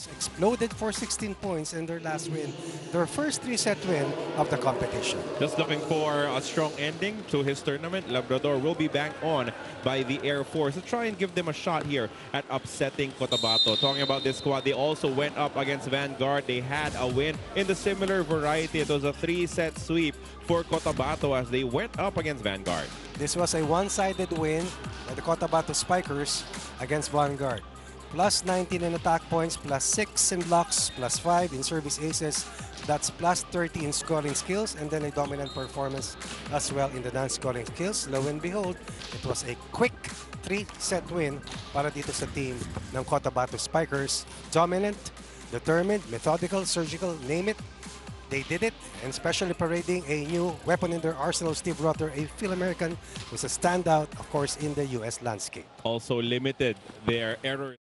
exploded for 16 points in their last win, their first three-set win of the competition. Just looking for a strong ending to his tournament. Labrador will be banked on by the Air Force to try and give them a shot here at upsetting Cotabato. Talking about this squad, they also went up against Vanguard. They had a win in the similar variety. It was a three-set sweep for Cotabato as they went up against Vanguard. This was a one-sided win by the Cotabato Spikers against Vanguard. Plus 19 in attack points, plus 6 in blocks, plus 5 in service aces. That's plus 30 in scoring skills, and then a dominant performance as well in the non-scoring skills. Lo and behold, it was a quick three-set win para dito sa team ng Cotabato Spikers. Dominant, determined, methodical, surgical, name it. They did it, and especially parading a new weapon in their arsenal, Steve Rotter, a Phil-American, who's a standout, of course, in the U.S. landscape. Also limited their error.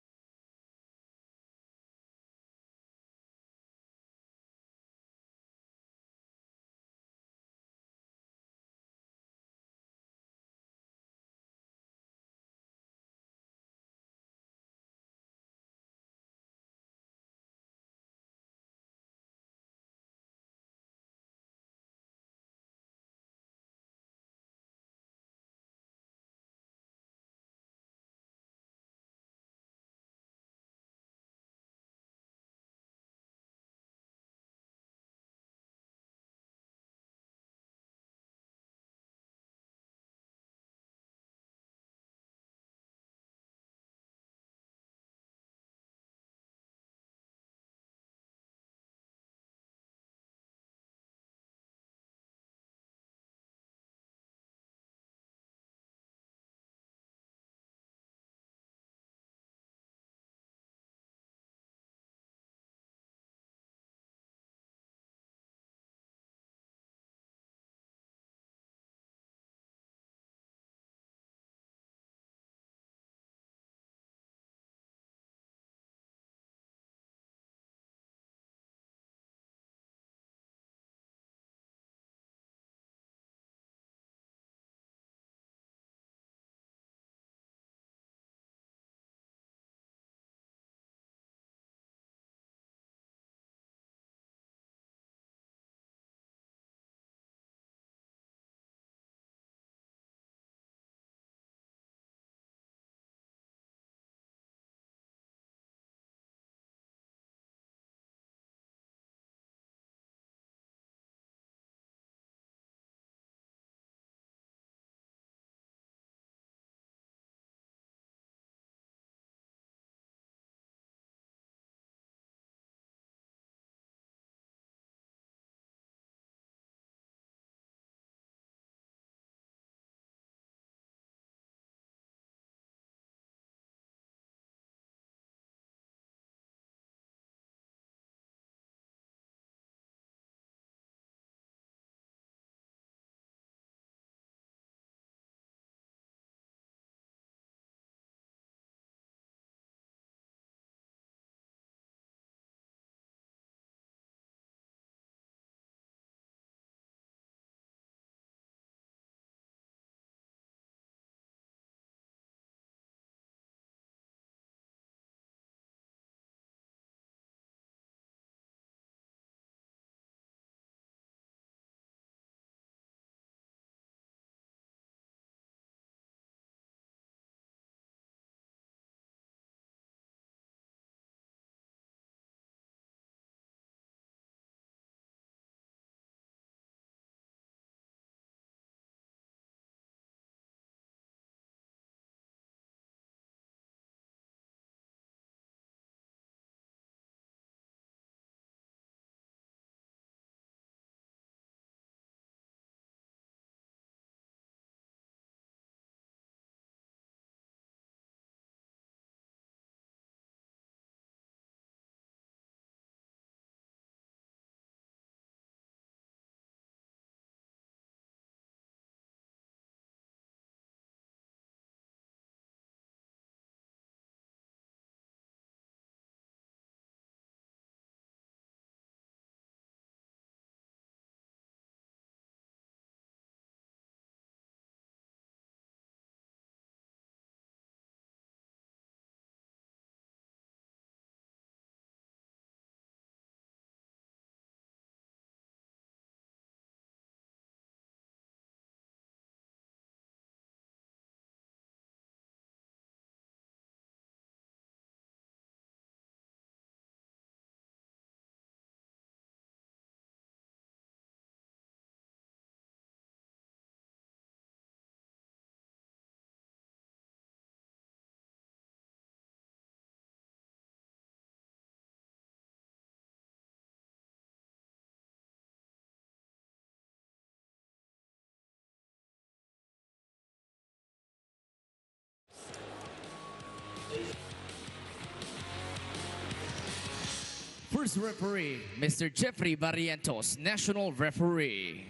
First referee, Mr. Jeffrey Barrientos, national referee.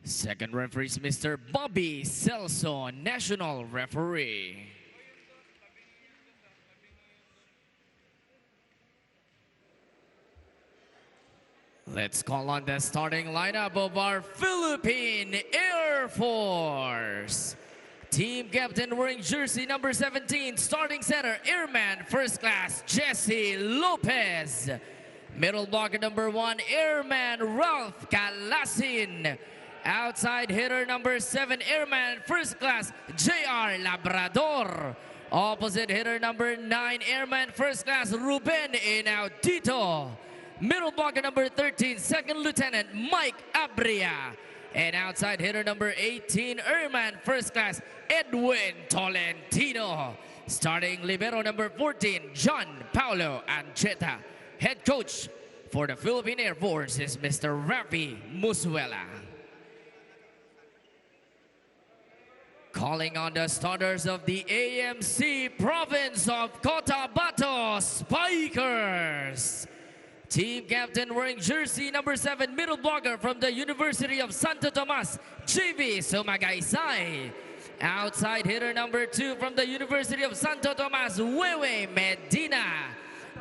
Second referee is Mr. Bobby Celso, national referee. Let's call on the starting lineup of our Philippine Air Force. Team captain wearing jersey number 17, starting center, Airman First Class Jesse Lopez. Middle blocker number 1, Airman Ralph Calasin. Outside hitter number 7, Airman First Class JR Labrador. Opposite hitter number 9, Airman First Class Ruben Inaudito. Middle blocker number 13, Second Lieutenant Mike Abria. And outside hitter number 18, Airman First Class Edwin Tolentino. Starting libero number 14, John Paulo Ancheta. Head coach for the Philippine Air Force is Mr. Rafi Musuela. Calling on the starters of the AMC province of Cotabato Spikers. Team captain wearing jersey number 7, middle blocker from the University of Santo Tomas, JV Sumagaysay. Outside hitter number 2 from the University of Santo Tomas, Wewe Medina.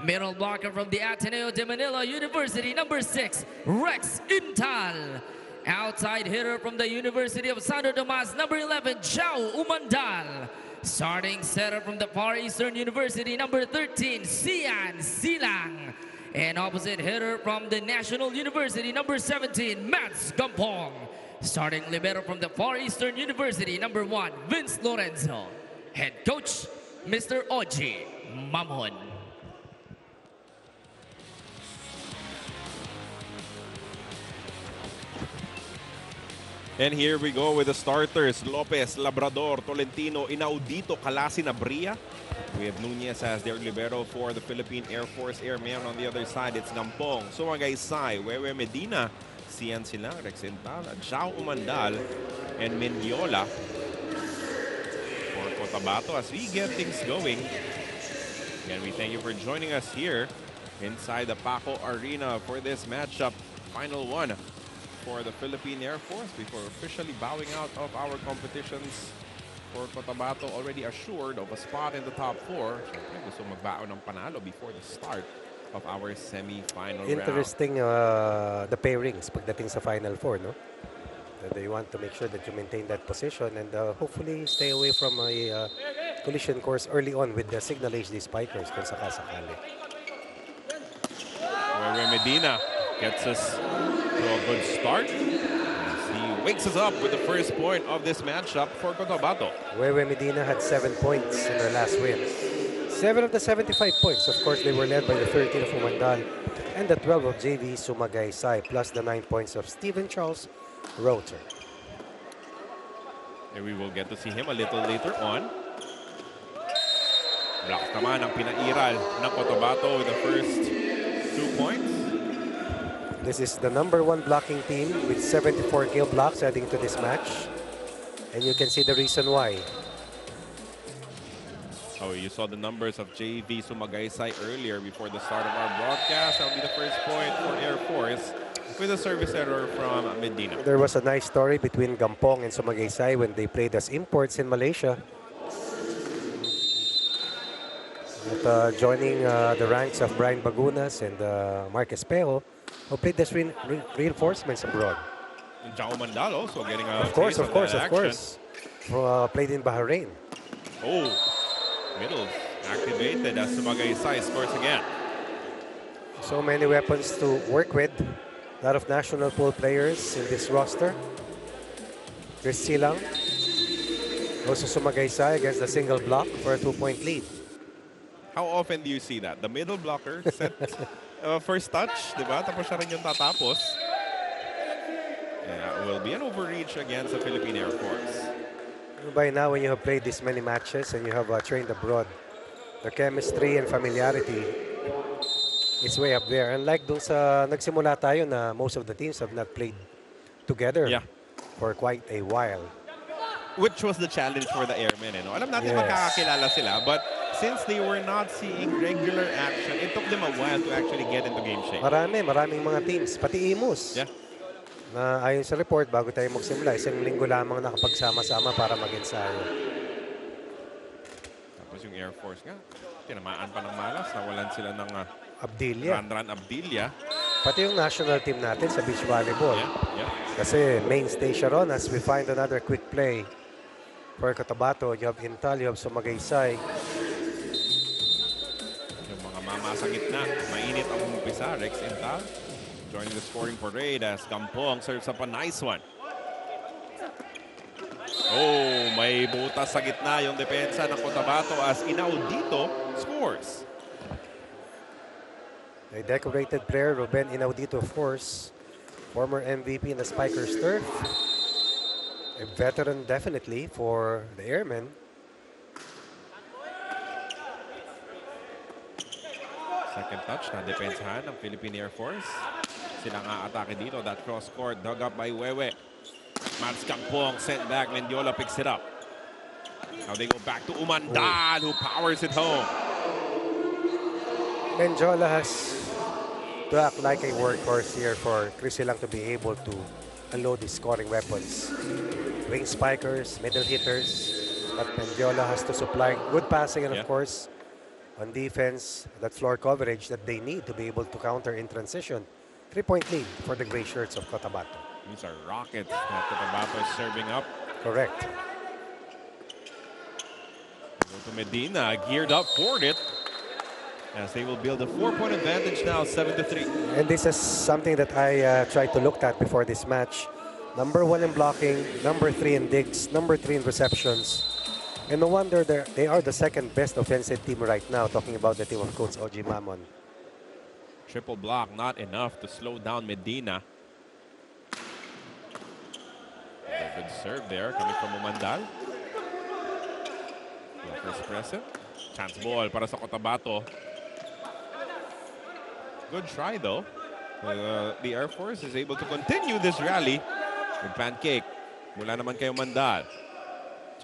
Middle blocker from the Ateneo de Manila University, number 6, Rex Intal. Outside hitter from the University of Santo Tomas, number 11, Jao Umandal. Starting setter from the Far Eastern University, number 13, Sian Silang. And opposite hitter from the National University, number 17, Mats Gampong. Starting libero from the Far Eastern University, number 1, Vince Lorenzo. Head coach, Mr. Oji Mamon. And here we go with the starters. Lopez, Labrador, Tolentino, Inaudito, Calasin, Abria. We have Nunez as their libero for the Philippine Air Force Airmen. On the other side, it's Gampong, Sumagaysay, Wewe Medina, Sian Silang, Rex Intala, Jao Umandal, and Minyola for Cotabato as we get things going. Again, we thank you for joining us here inside the Paco Arena for this matchup. Final one for the Philippine Air Force before officially bowing out of our competitions. For Cotabato, already assured of a spot in the top 4. Siyempre, gusto magbaon ng panalo before the start of our semi-final round. Interesting the pairings pagdating sa Final 4, no? They want to make sure that you maintain that position and hopefully stay away from a collision course early on with the Signal HD Spikers kung sakasakali. Where Medina gets us to a good start. He wakes us up with the first point of this matchup for Cotabato. Wewe Medina had 7 points in their last win. 7 of the 75 points, of course, they were led by the 13 of Umandal and the 12 of JV Sumagaysay, plus the 9 points of Stephen Charles Roter. And we will get to see him a little later on. Block naman ang pinairal ng Cotabato with the first 2 points. This is the #1 blocking team with 74 kill blocks heading to this match. And you can see the reason why. Oh, you saw the numbers of JV Sumagaysay earlier before the start of our broadcast. That'll be the first point for Air Force with a service error from Medina. There was a nice story between Gampong and Sumagaysay when they played as imports in Malaysia. At, joining the ranks of Brian Bagunas and Mark Espejo, who played as reinforcements abroad. And Jao Mandal also getting a Of course. Played in Bahrain. Oh, middle activated as Sumagaysay scores again. So many weapons to work with. A lot of national pool players in this roster. Chris Silang. Also Sumagaysay against the single block for a 2-point lead. How often do you see that? The middle blocker set first touch, di ba? Tapos siya rin yung tatapos. Yeah, it will be an overreach against the Philippine Air Force. By now, when you have played this many matches and you have trained abroad, the chemistry and familiarity is way up there. Unlike dun sa nagsimula tayo na most of the teams have not played together for quite a while. Which was the challenge for the Airmen. Eh, no? Alam natin magkakakilala sila, but since they were not seeing regular action, it took them a while to actually get into game shape. Maraming mga teams, pati Imus. Yeah. Na ayon sa report, bago tayo magsimula, isang linggo lamang nakapagsama-sama para mag-ensayo. Tapos yung Air Force nga, tinamaan pa ng malas, nawalan sila ng Abdilia. Ranran Abdilia. Pati yung national team natin sa beach volleyball. Yeah. Kasi mainstay siya ron as we find another quick play for Cotabato. You have Intal, you have Sumagaysay. Yung mga mama sa gitna, mainit ang umpisa. Rex Intal joining the scoring parade as Gampong serves up a nice one. Oh, may butas sa gitna yung depensa ng Cotabato as Inaudito scores. A decorated player, Ruben Inaudito, of course. Former MVP in the Spikers turf. A veteran definitely for the Airmen. Second touch na depensahan ng Philippine Air Force. Sila nga atake dito. That cross court dug up by Wewe. Mats Kampong sent back. Mendiola picks it up. Now they go back to Umandal who powers it home. Mendiola has to act like a workhorse here for Chris Silang to be able to unload his scoring weapons. Wing spikers, middle hitters, but Mendiola has to supply good passing and of course on defense, that floor coverage that they need to be able to counter in transition. 3-point lead for the gray shirts of Cotabato. These are rockets that Cotabato is serving up. Correct. Go to Medina, geared up for it. As they will build a 4-point advantage now, 7-3. And this is something that I tried to look at before this match. Number 1 in blocking, number 3 in digs, number 3 in receptions. And no wonder they are the second best offensive team right now, talking about the team of Coach Oji Mamon. Triple block, not enough to slow down Medina. A good serve there coming from Umandal. First present. Chance ball para sa Cotabato. Good try though. The Air Force is able to continue this rally with pancake. Mula naman kay Umandal.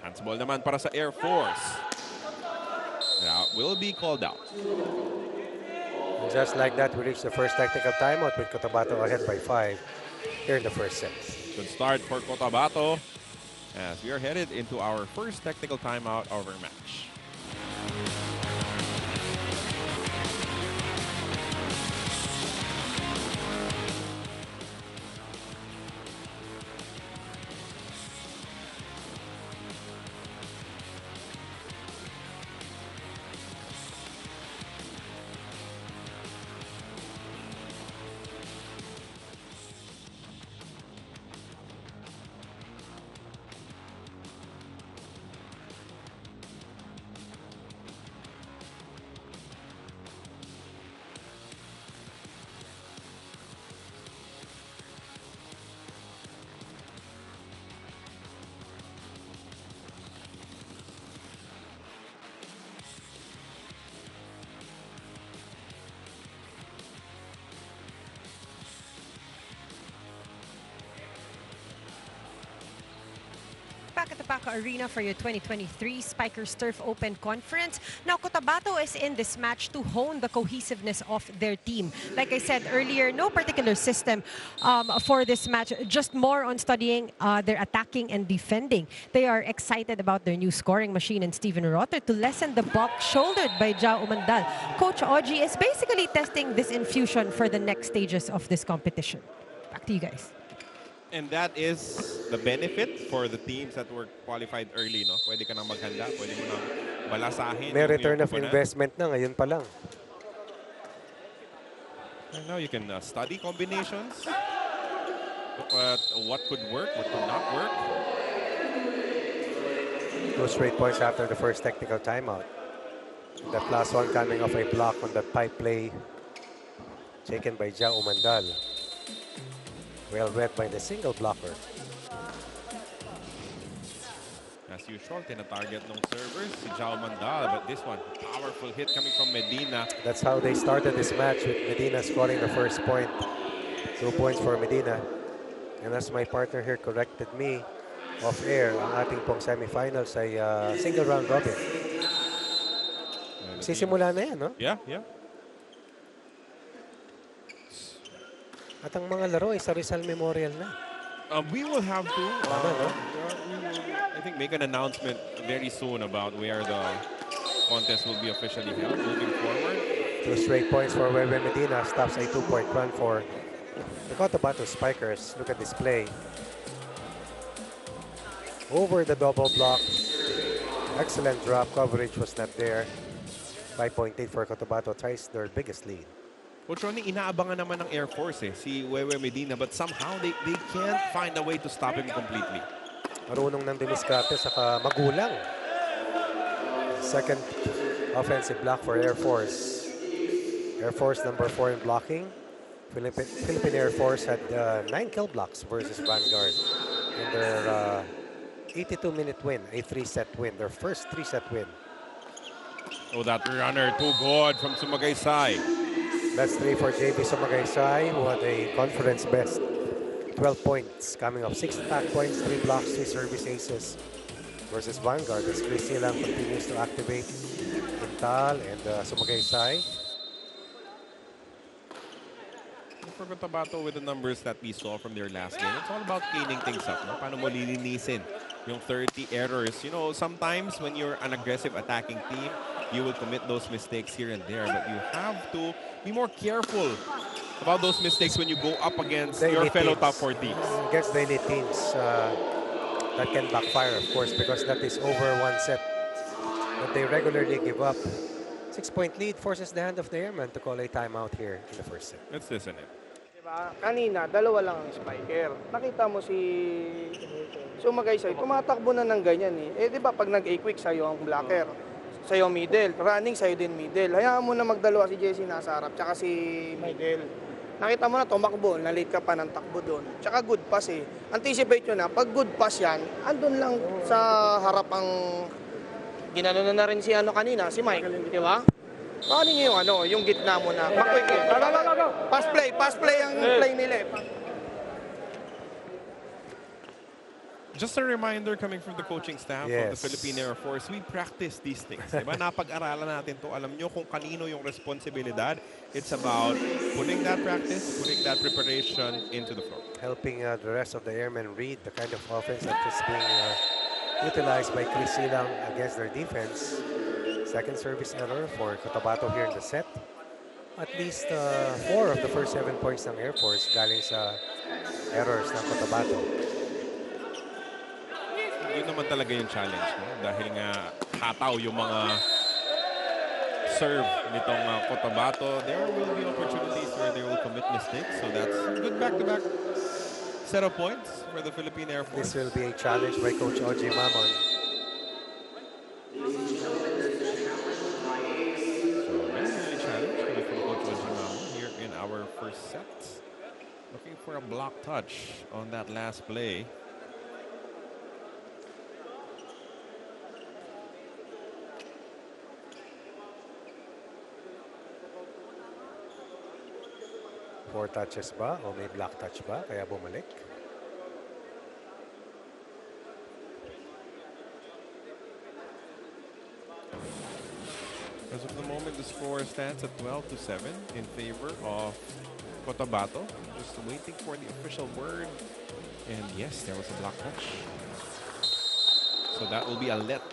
Chance ball naman para sa Air Force. That will be called out. Just like that, we reach the first technical timeout with Cotabato ahead by 5 here in the first set. Good start for Cotabato as we are headed into our first technical timeout of our match. Back at the Paco Arena for your 2023 Spikers Turf Open Conference. Now, Cotabato is in this match to hone the cohesiveness of their team. Like I said earlier, no particular system for this match, just more on studying their attacking and defending. They are excited about their new scoring machine and Steven Rotter to lessen the bulk shouldered by Jao Umandal. Coach Oji is basically testing this infusion for the next stages of this competition. Back to you guys. And that is the benefit for the teams that were qualified early, no? Pwede ka nang maghanda, pwede mo nang balasahin. May return of investment na ngayon pa lang. And now you can study combinations. Look at what could work, what could not work. 2 straight points after the first technical timeout. That last one coming off a block on that pipe play taken by Jao Umandal. Well read by the single blocker. As usual, tina-target ng servers si Jao Mandal, but this one, powerful hit coming from Medina. That's how they started this match, with Medina scoring the first point. 2 points for Medina. And as my partner here corrected me off air, ang ating pong semifinals ay single round robin. Magsisimula na yan, no? Yeah, yeah. At ang mga laro ay sa Rizal Memorial na. We will have to, Tama, no? we will, I think, make an announcement very soon about where the contest will be officially held moving forward. 2 straight points for Wewe Medina. Stops a 2-point run for the Cotabato Spikers. Look at this play. Over the double block. Excellent drop. Coverage was not there. 5.8 for Cotabato. Tries their biggest lead. Coach Ronnie, inaabangan naman ng Air Force si Wewe Medina, but somehow they can't find a way to stop him completely. Marunong ng dimiskarte saka magulang. Second offensive block for Air Force. Air Force number 4 in blocking. Philippine Air Force had 9 kill blocks versus Vanguard in their 82-minute win, a 3-set win, their first 3-set win. Oh, that runner, too good from Sumagaysay. That's 3 for JB Sumagaysay, who had a conference best 12 points, coming off 6 attack points, 3 blocks, 3 service aces versus Vanguard as Chris Silang continues to activate Intal and Sumagaysay. For Cotabato, with the numbers that we saw from their last game, it's all about cleaning things up. No? Paano mo lilinisin yung 30 errors? You know, sometimes when you're an aggressive attacking team, you will commit those mistakes here and there, but you have to be more careful about those mistakes when you go up against your fellow top 4 teams. Against the elite teams, that can backfire, of course, because that is over 1 set that they regularly give up. 6-point lead forces the hand of the airman to call a timeout here in the first set. Let's listen in. Diba? Kanina, dalawa lang ang spiker. Nakita mo si Sumagaysay, tumatakbo na ng ganyan eh. Di ba pag nag-A-quick sa'yo ang blocker, sa'yo middle, running sa'yo din middle. Hayaan mo na magdalawa si Jesse nasa harap, tsaka si middle. Nakita mo na tumakbo, na-late ka pa ng takbo doon. Tsaka good pass eh. Anticipate nyo na, pag good pass yan, andun lang sa harap ang ginano na rin si kanina, si Mike, di ba? Paano nyo yung gitna mo na? Makwik eh. Pass play ang play nila eh. Just a reminder coming from the coaching staff of the Philippine Air Force, we practice these things. Diba? Napag-aralan natin to. Alam nyo kung kanino yung responsibilidad. It's about putting that practice, putting that preparation into the floor. Helping the rest of the airmen read the kind of offense that is being utilized by Chris Silang against their defense. Second service error for Cotabato here in the set. At least 4 of the first 7 points ng Air Force galing sa errors ng Cotabato. Yun naman talaga yung challenge, no? Dahil nga hataw yung mga serve nitong Cotabato. There will be opportunities where they will commit mistakes. So that's a good back-to-back set of points for the Philippine Air Force. This will be a challenge by Coach Oji Mamon. Our first set. Looking for a block touch on that last play. Four touches ba o may block touch ba kaya bumalik? As of the moment, the score stands at 12-7 in favor of Cotabato. Just waiting for the official word. And yes, there was a block touch. So that will be a let.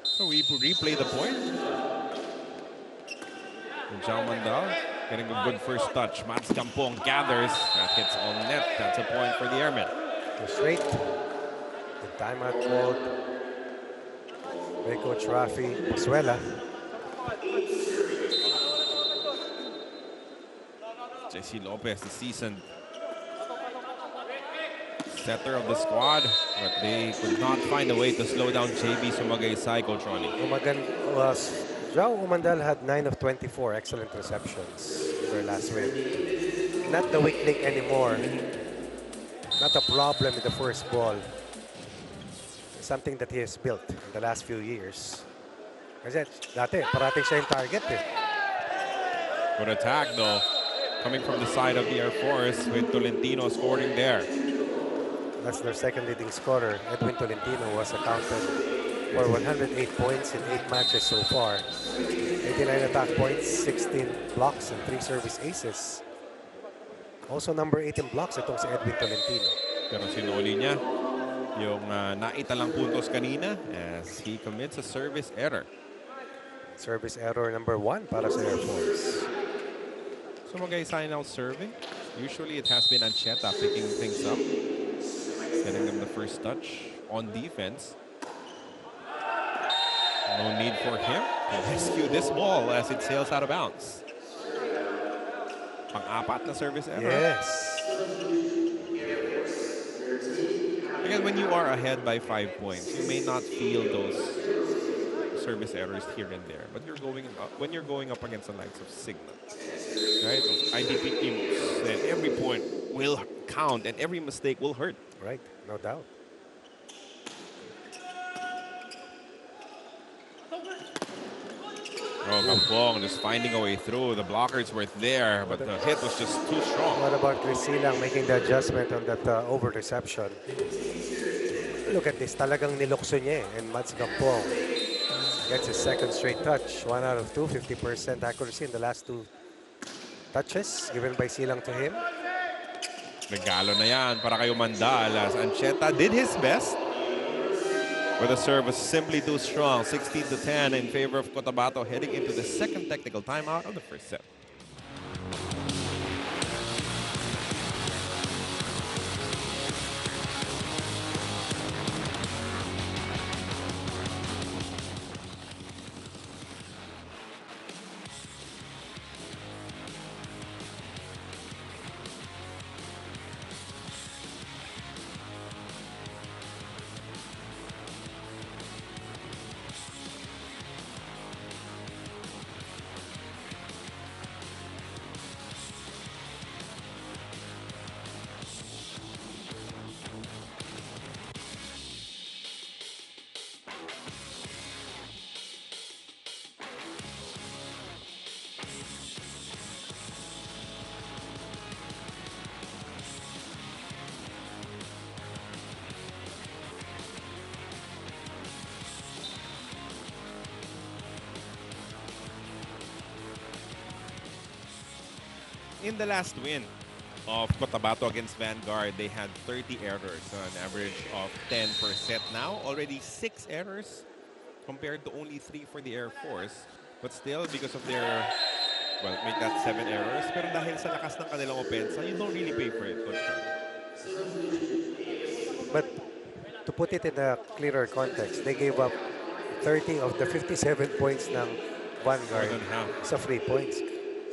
So we replay the point. And Jao Mandal getting a good first touch. Mats Campong gathers. That hits on net. That's a point for the Airmen. Straight. The timeout called by Coach Rafi Pazuela. Jesse Lopez, the seasoned setter of the squad, but they could not find a way to slow down JB Sumagaysay, Coach Ronnie. Jao Umandal had 9 of 24 excellent receptions in their last win. Not the weak link anymore. Not a problem with the first ball. Something that he has built in the last few years. Kasi dati, parating siya yung target eh. Good attack though. coming from the side of the Air Force with Tolentino scoring there. That's their second leading scorer. Edwin Tolentino was accounted for 108 points in 8 matches so far. 89 attack points, 16 blocks, and 3 service aces. Also number 8 in blocks itong si Edwin Tolentino. Pero sinuli niya yung naitalang puntos kanina as he commits a service error. Service error number 1 para sa Air Force. So mga guys sign out serving. Usually it has been Ancheta picking things up, getting them the first touch on defense. No need for him to rescue this ball as it sails out of bounds. Pang-apat na service error. Yes. Again, when you are ahead by 5 points, you may not feel those service errors here and there. But when you're going up against the likes of Signal, right? Those IDP teams, then every point will count and every mistake will hurt. Right, no doubt. Oh, Kampong just finding a way through. The blockers were there, but the hit was just too strong. What about Chris Silang making the adjustment on that over reception? Look at this, talagang nilukso niya eh. And Mads Kampong gets his second straight touch. 1 out of 2, 50% accuracy in the last 2 touches given by Silang to him. Regalo na yan para kayo Mandal as Ancheta did his best. But the serve was simply too strong. 16-10 in favor of Cotabato heading into the second technical timeout of the first set. In the last win of Cotabato against Vanguard, they had 30 errors, an average of 10 per set now. Already 6 errors compared to only 3 for the Air Force. But still, because of their, well, make that 7 errors. Pero dahil sa lakas ng kanilang opensa, you don't really pay for it, Coach Carl. But to put it in a clearer context, they gave up 30 of the 57 points ng Vanguard More than half. sa free points.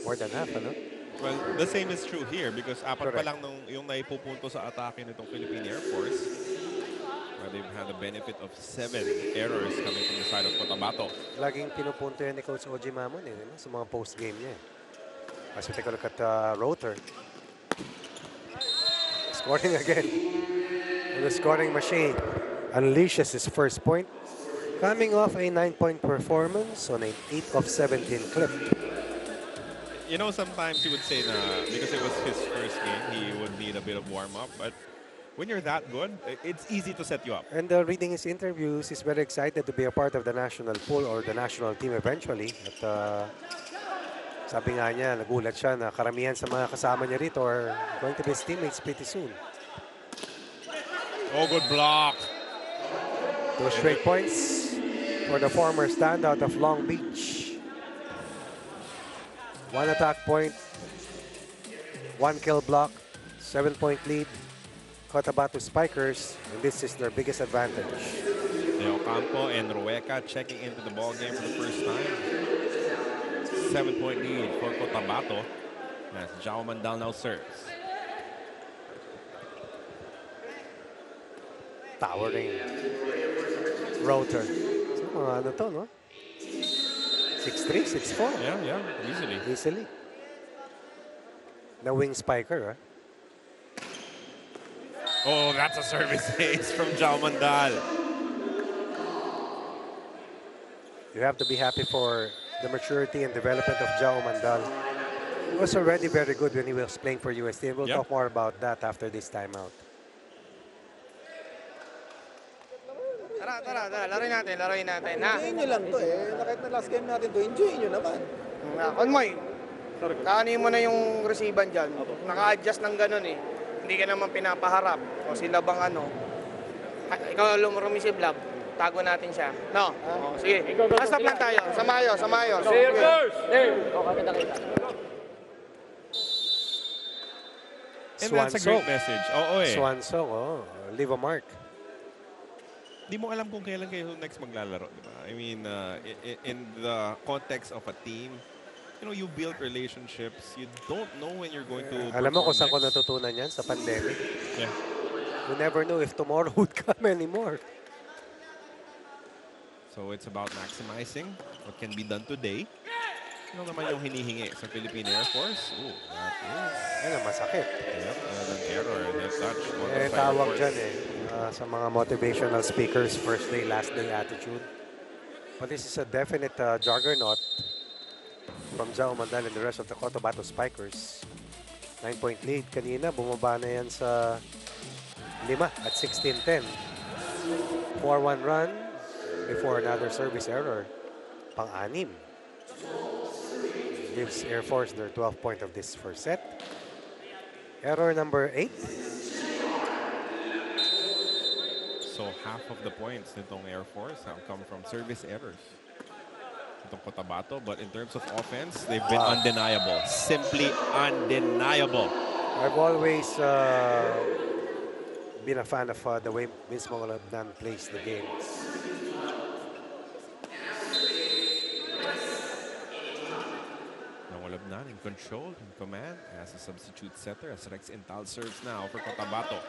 More than half, ano? Well, the same is true here because apat pa lang yung naipupunto sa atake nitong Philippine Air Force. They've had the benefit of 7 errors coming from the side of Cotabato. Laging pinupunto yan ni Coach Oji Mamon sa mga post-game niya. As we take a look at Rotor. Scoring again. And the scoring machine unleashes his first point. Coming off a 9-point performance on an 8 of 17 clip. You know, sometimes he would say na because it was his first game, he would need a bit of warm-up. But when you're that good, it's easy to set you up. And reading his interviews, he's very excited to be a part of the national pool or the national team eventually. At sabi nga niya, nagulat siya na karamihan sa mga kasama niya rito are going to be his teammates pretty soon. Oh, good block. 2 straight points for the former standout of Long Beach. 1 attack point, 1 kill block, 7-point lead. Cotabato Spikers, and this is their biggest advantage. Leo Campo and Rueca checking into the ball game for the first time. 7-point lead for Cotabato as Jao Mandal now serves. Towering Rotor. So, mga ano to, no? 6'3", 6'4". Yeah, easily. Easily. The wing spiker, huh? Oh, that's a service ace from Jao Mandal. You have to be happy for the maturity and development of Jao Mandal. He was already very good when he was playing for UST. And we'll Yep. talk more about that after this timeout. Tara, laruin natin, ha? Enjoyin nyo lang to eh. Kahit na last game natin to, enjoyin nyo naman. Konmoy, kanin mo na yung receiver dyan. Naka-adjust ng ganun eh. Hindi ka naman pinapaharap. O sila bang ano. Ikaw lumisib lab. Tago natin siya. No? O, sige. Stop lang tayo. Samayo. Sige. And that's a great message. Oo eh. Swan song, leave a mark. Di mo alam kung kailan kayo next maglalaro, di ba? I mean, in the context of a team, you know, you build relationships. You don't know when you're going to Alam mo kung perform saan ko next. natutunan yan? Sa pandemic. Yeah. You never know if tomorrow would come anymore. So it's about maximizing what can be done today. Ano naman yung hinihingi sa Philippine Air Force? Ooh, that is... Yan ang masakit. Yep, an error. That's touch. Tawag dyan sa mga motivational speakers, first day, last day attitude. But this is a definite juggernaut from Jao Mandal and the rest of the Cotabato Spikers. 9-point lead kanina, bumaba na yan sa 5 at 16-10. 4-1 run before another service error. Pang-anim. Gives Air Force their 12th point of this first set. Error number 8. So half of the points nitong Air Force have come from service errors. Itong Cotabato, but in terms of offense, they've been undeniable. Simply undeniable. I've always been a fan of the way Vince Mongolabnan plays the game. Mongolabnan in control, in command, as a substitute setter, as Rex Intal serves now for Cotabato.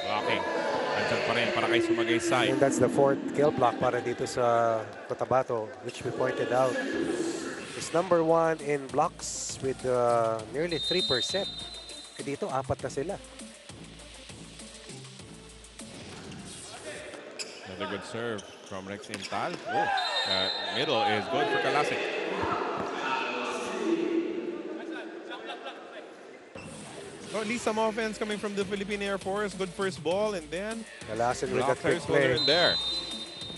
Blocking. Nandiyan pa rin para kay Sumagaysay. And that's the 4th kill block para dito sa Cotabato, which we pointed out. It's number 1 in blocks with nearly 3%. Dito, 4 na sila. Another good serve from Rex Intal. Oh, middle is good for Kalasik. So at least some offense coming from the Philippine Air Force. Good first ball, and then Kalasin with that quick blockers while they're play. in there.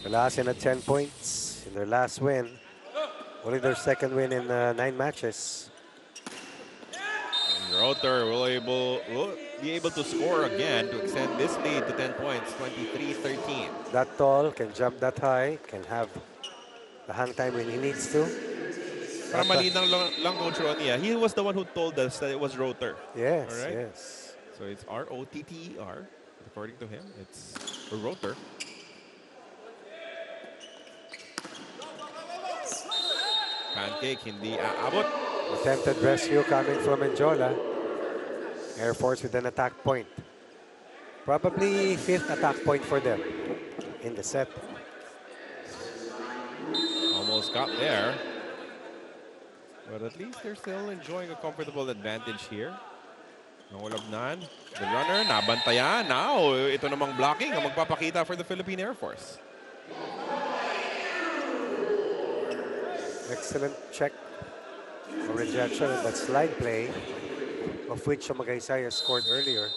Kalasin at 10 points in their last win. Only their second win in 9 matches. And Rotor will be able to score again to extend this lead to 10 points, 23-13. That tall, can jump that high, can have the hang time when he needs to. Para malinang lang Coach Ronnie, he was the one who told us that it was Rotor. Yes, All right? yes. So it's R-O-T-T-E-R. According to him, it's a Rotor. Pancake, hindi aabot. Attempted rescue coming from Enjola. Air Force with an attack point. Probably 5th attack point for them in the set. Almost got there. But at least they're still enjoying a comfortable advantage here. Mongolabnan, the runner, nabantayan. Now, ito namang blocking ang magpapakita for the Philippine Air Force. Excellent check or rejection in that slide play, of which Sumagaysay has scored earlier.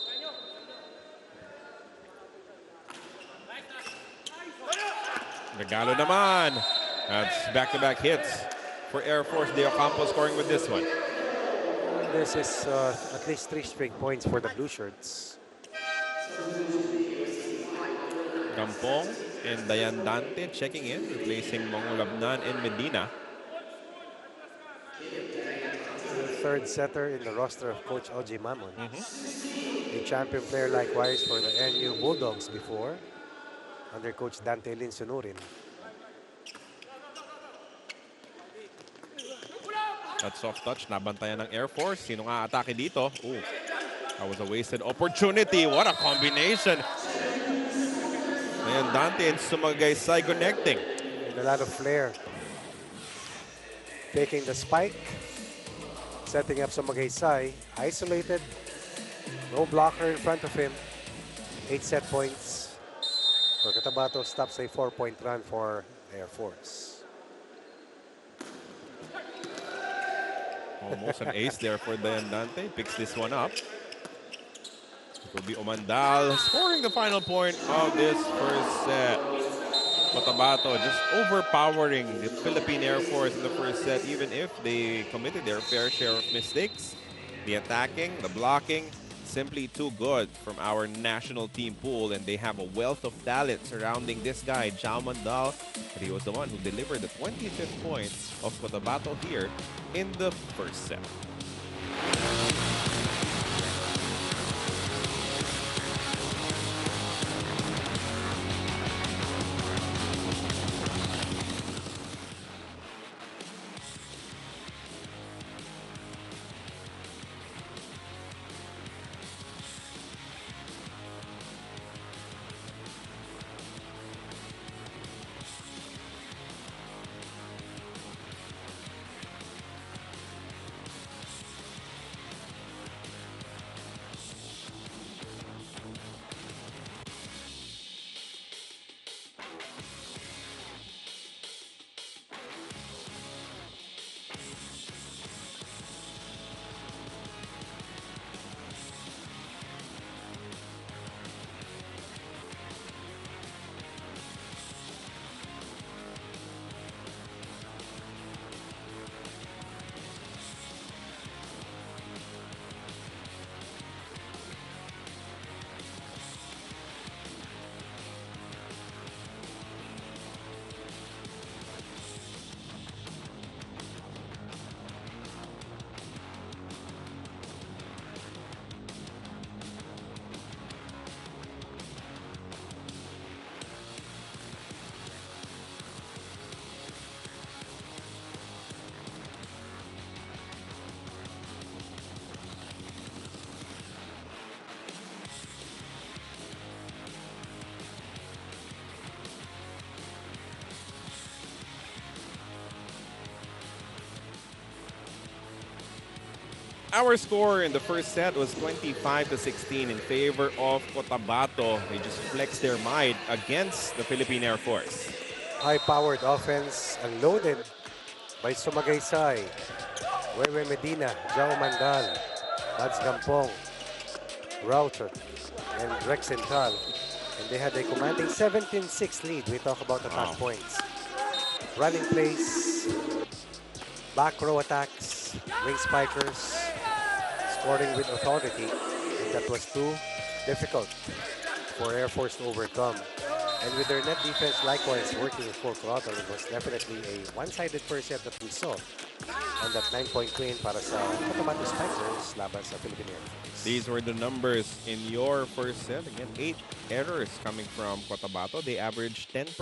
Regalo naman. That's back-to-back hits for Air Force. De Ocampo scoring with this one. This is at least 3 straight points for the Blue Shirts. Gampong and Dayan Dante checking in, replacing Mongolabnan and Medina. The 3rd setter in the roster of Coach Oji Mamon. A champion player likewise for the NU Bulldogs before, under Coach Dante Lin Sunurin. That soft touch, nabantayan ng Air Force. Sino nga atake dito? Ooh, that was a wasted opportunity. What a combination. Ayan, Dante and Sumagaysay connecting. And a lot of flair. Taking the spike. Setting up Sumagaysay. Isolated. No blocker in front of him. 8 set points. For Cotabato stops a 4-point run for Air Force. Almost an ace there for Dante. Picks this one up. It will be Omandal scoring the final point of this first set. Cotabato just overpowering the Philippine Air Force in the first set, even if they committed their fair share of mistakes. The attacking, the blocking, simply too good from our national team pool, and they have a wealth of talent surrounding this guy, Jao Mandal. He was the one who delivered the 25th point of Cotabato here in the first set. Our score in the first set was 25-16 in favor of Cotabato. They just flexed their might against the Philippine Air Force. High-powered offense unloaded by Sumagaysay, Wewe Medina, Jao Mandal, Mads Gampong, Router, and Rex Central. And they had a commanding 17-6 lead. We talk about attack points. Running plays, back row attacks, wing spikers, scoring with authority. And that was too difficult for Air Force to overcome. And with their net defense likewise working in full throttle, it was definitely a one-sided first set that we saw. And that 9-point win para sa Cotabato Spikers laban sa Philippine Air Force. These were the numbers in your first set. Again, 8 errors coming from Cotabato. They averaged 10%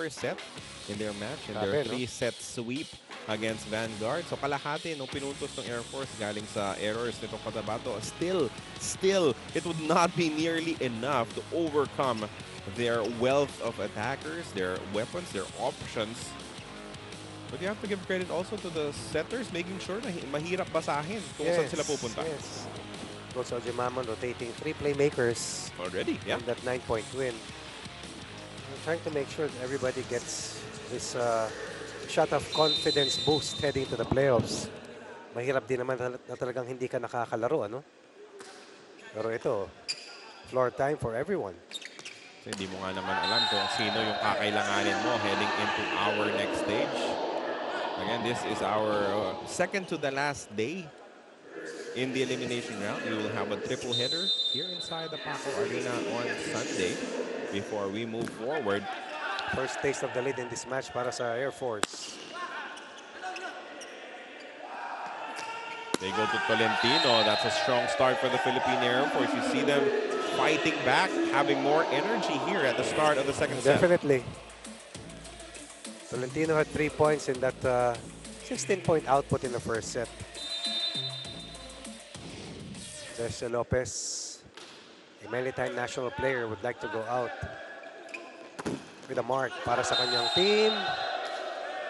in their match in their 3-set sweep against Vanguard. So kalahati nung pinuntos ng Air Force galing sa errors nitong Cotabato. Still, it would not be nearly enough to overcome their wealth of attackers, their weapons, their options. But you have to give credit also to the setters, making sure na mahirap basahin kung saan sila pupunta. Yes. Coach Ojimamon rotating 3 playmakers already, yeah. On that 9-point win. I'm trying to make sure that everybody gets this shot of confidence boost heading to the playoffs. Mahirap din naman na talagang hindi ka nakakalaro, ano? Pero ito, floor time for everyone. So, hindi mo nga naman alam kung sino yung kakailanganin mo heading into our next stage. Again, this is our second to the last day in the elimination round. We will have a triple header here inside the Paco Arena on Sunday before we move forward. First taste of the lead in this match para sa Air Force. They go to Tolentino. That's a strong start for the Philippine Air Force. You see them fighting back, having more energy here at the start of the second set. Definitely. Tolentino had 3 points in that 16-point output in the first set. Jesse Lopez, a Melitine national player, would like to go out with a mark para sa kanyang team.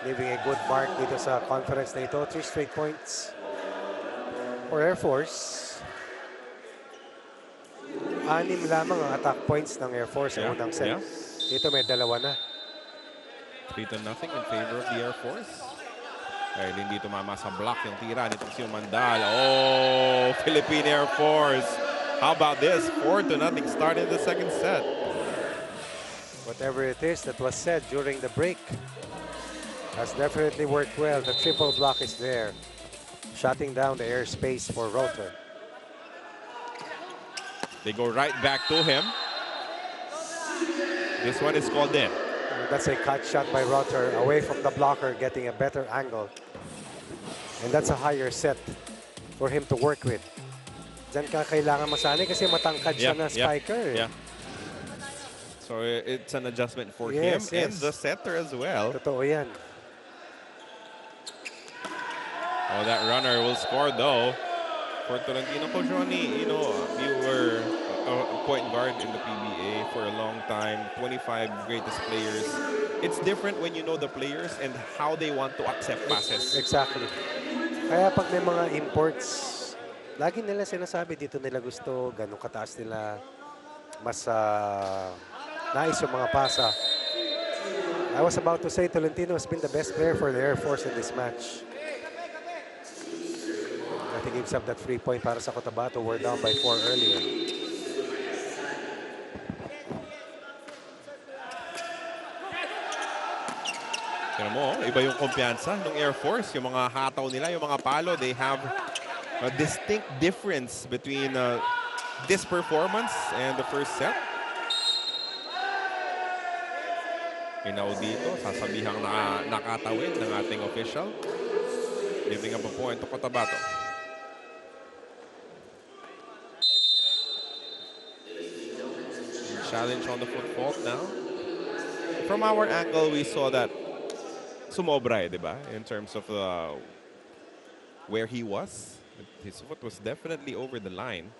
Leaving a good mark dito sa conference na ito. 3 straight points for Air Force. 6 lamang ang attack points ng Air Force sa unang set. Dito may 2 na. 3-0 in favor of the Air Force. Dahil hindi tumama sa block yung tira nitong si Mandal. Oh, Philippine Air Force. How about this? 4-0 start in the second set. Whatever it is that was said during the break has definitely worked well. The triple block is there, shutting down the airspace for Rotor. They go right back to him. This one is called in. That's a cut shot by Rotor away from the blocker, getting a better angle. And that's a higher set for him to work with. Diyan ka kailangan masanay kasi matangkad siya na spiker. Yeah. So it's an adjustment for him Yes. and the setter as well. Totoo yan. Oh, that runner will score though. For Tolentino, Coach Ronnie, you know, you were a point guard in the PBA for a long time, 25 greatest players. It's different when you know the players and how they want to accept passes. Exactly. Kaya pag may mga imports, lagi nila sinasabi dito nila gusto, ganun kataas nila, mas nais yung mga pasa. I was about to say Tolentino has been the best player for the Air Force in this match. I think he gives up that free point para sa Cotabato. We're down by 4 earlier. Pero mo, iba yung kumpiyansa ng Air Force. Yung mga hataw nila, yung mga palo, they have a distinct difference between this performance and the first set. Inaw dito, sasabihang nakatawid ng ating official. Giving up a point to Cotabato. Challenge on the foot fault now. From our angle, we saw that sumobra, diba? In terms of where he was. His foot was definitely over the line.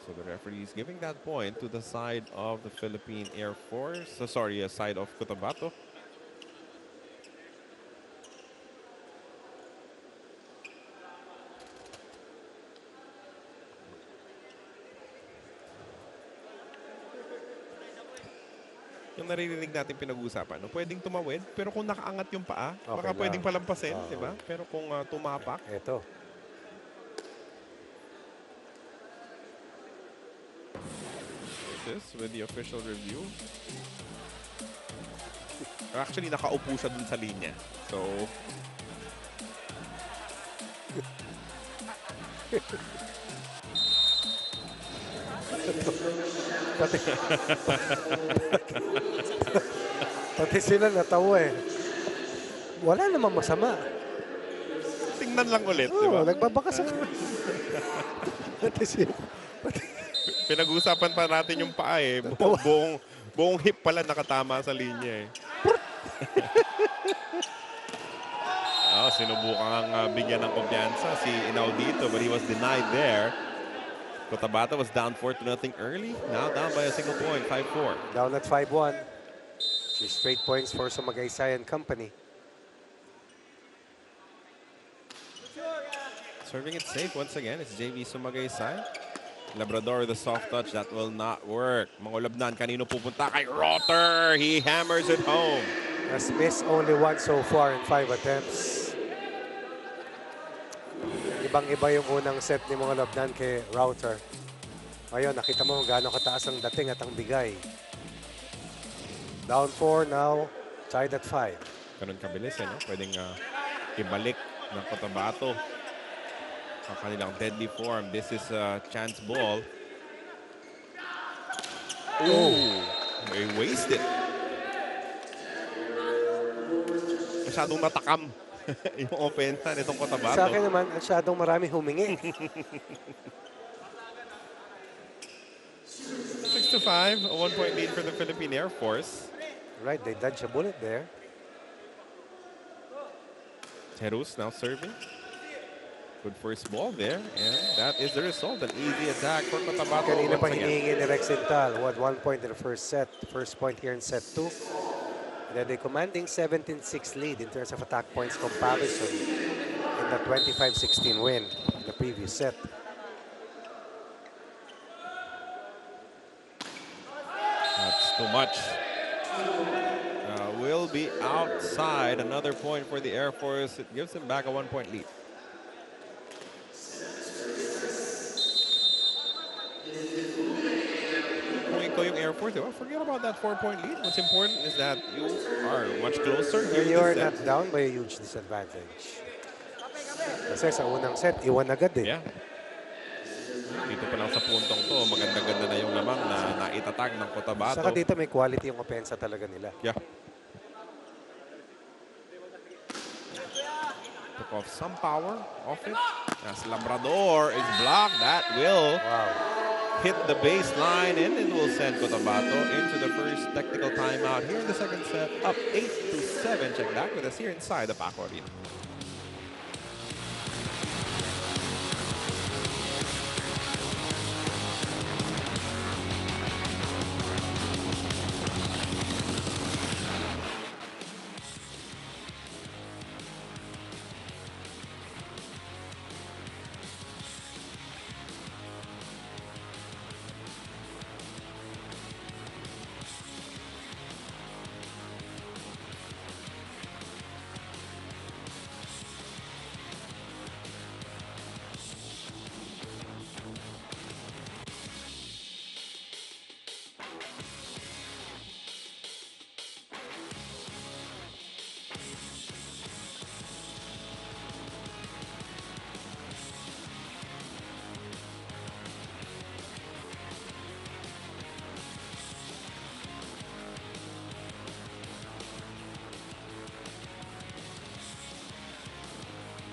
So the referee is giving that point to the side of the Philippine Air Force. Side of Cotabato. Yung naririnig natin pinag-uusapan, no? Pwedeng tumawid, pero kung nakaangat yung paa, Okay baka lang. pwedeng palampasin, di ba? Pero kung tumapak, Ito. this with the official review. Actually, nakaupo siya dun sa linya. So, Pati sila natawa eh. Wala namang masama. tingnan lang ulit, di ba? Nagbabakas ako. Pati sila. Pinag-uusapan pa natin yung paa eh. Buong hip pala nakatama sa linya eh. Sinubukang bigyan ng kumpiyansa si Inaudito, but he was denied there. Cotabato was down 4-0 early. Now down by a single point, 5-4. Down at 5-1. 3 straight points for Sumagaysay and company. Serving it safe once again. It's JV Sumagaysay. Labrador with the soft touch. That will not work. Mangulabnan, kanino pupunta? Kay Rotter. He hammers it home. Has missed only one so far in 5 attempts. Ibang-iba yung unang set ni mga Labnan kay Router. Ngayon, nakita mo gaano kataas ang dating at ang bigay. Down 4 now, tied at 5. Ganun kabilis, eh, no? Pwedeng ibalik ng Cotabato ang kanilang deadly form. This is a chance ball. Oh! They wasted. Masyadong natakam yung opensa nitong Cotabato. Sa akin naman, masyadong marami humingi. 6-5, a 1-point lead for the Philippine Air Force. Right, they dodged a bullet there. Terus now serving. Good first ball there, and that is the result. An easy attack for Cotabato. Kanina pa once again. hinihingi ni Rex Intal. What 1 point in the first set. First point here in set 2. And then they commanding 17-6 lead in terms of attack points comparison in the 25-16 win in the previous set. That's too much. will be outside. Another point for the Air Force. It gives him back a 1-point lead. Kung ikaw yung Air Force, diba? Forget about that 4-point lead. What's important is that you are much closer. And you are not down by a huge disadvantage. Kasi sa unang set, iwan agad eh. Yeah. Dito pa lang sa puntong to, maganda-ganda na yung lamang na naitatag ng Cotabato. Saka dito may quality yung opensa talaga nila. Yeah. Took off some power off it. As Labrador is blocked, that will hit the baseline and it will send Cotabato into the first technical timeout here in the second set. Up 8-7. Check back with us here inside the Paco Arena.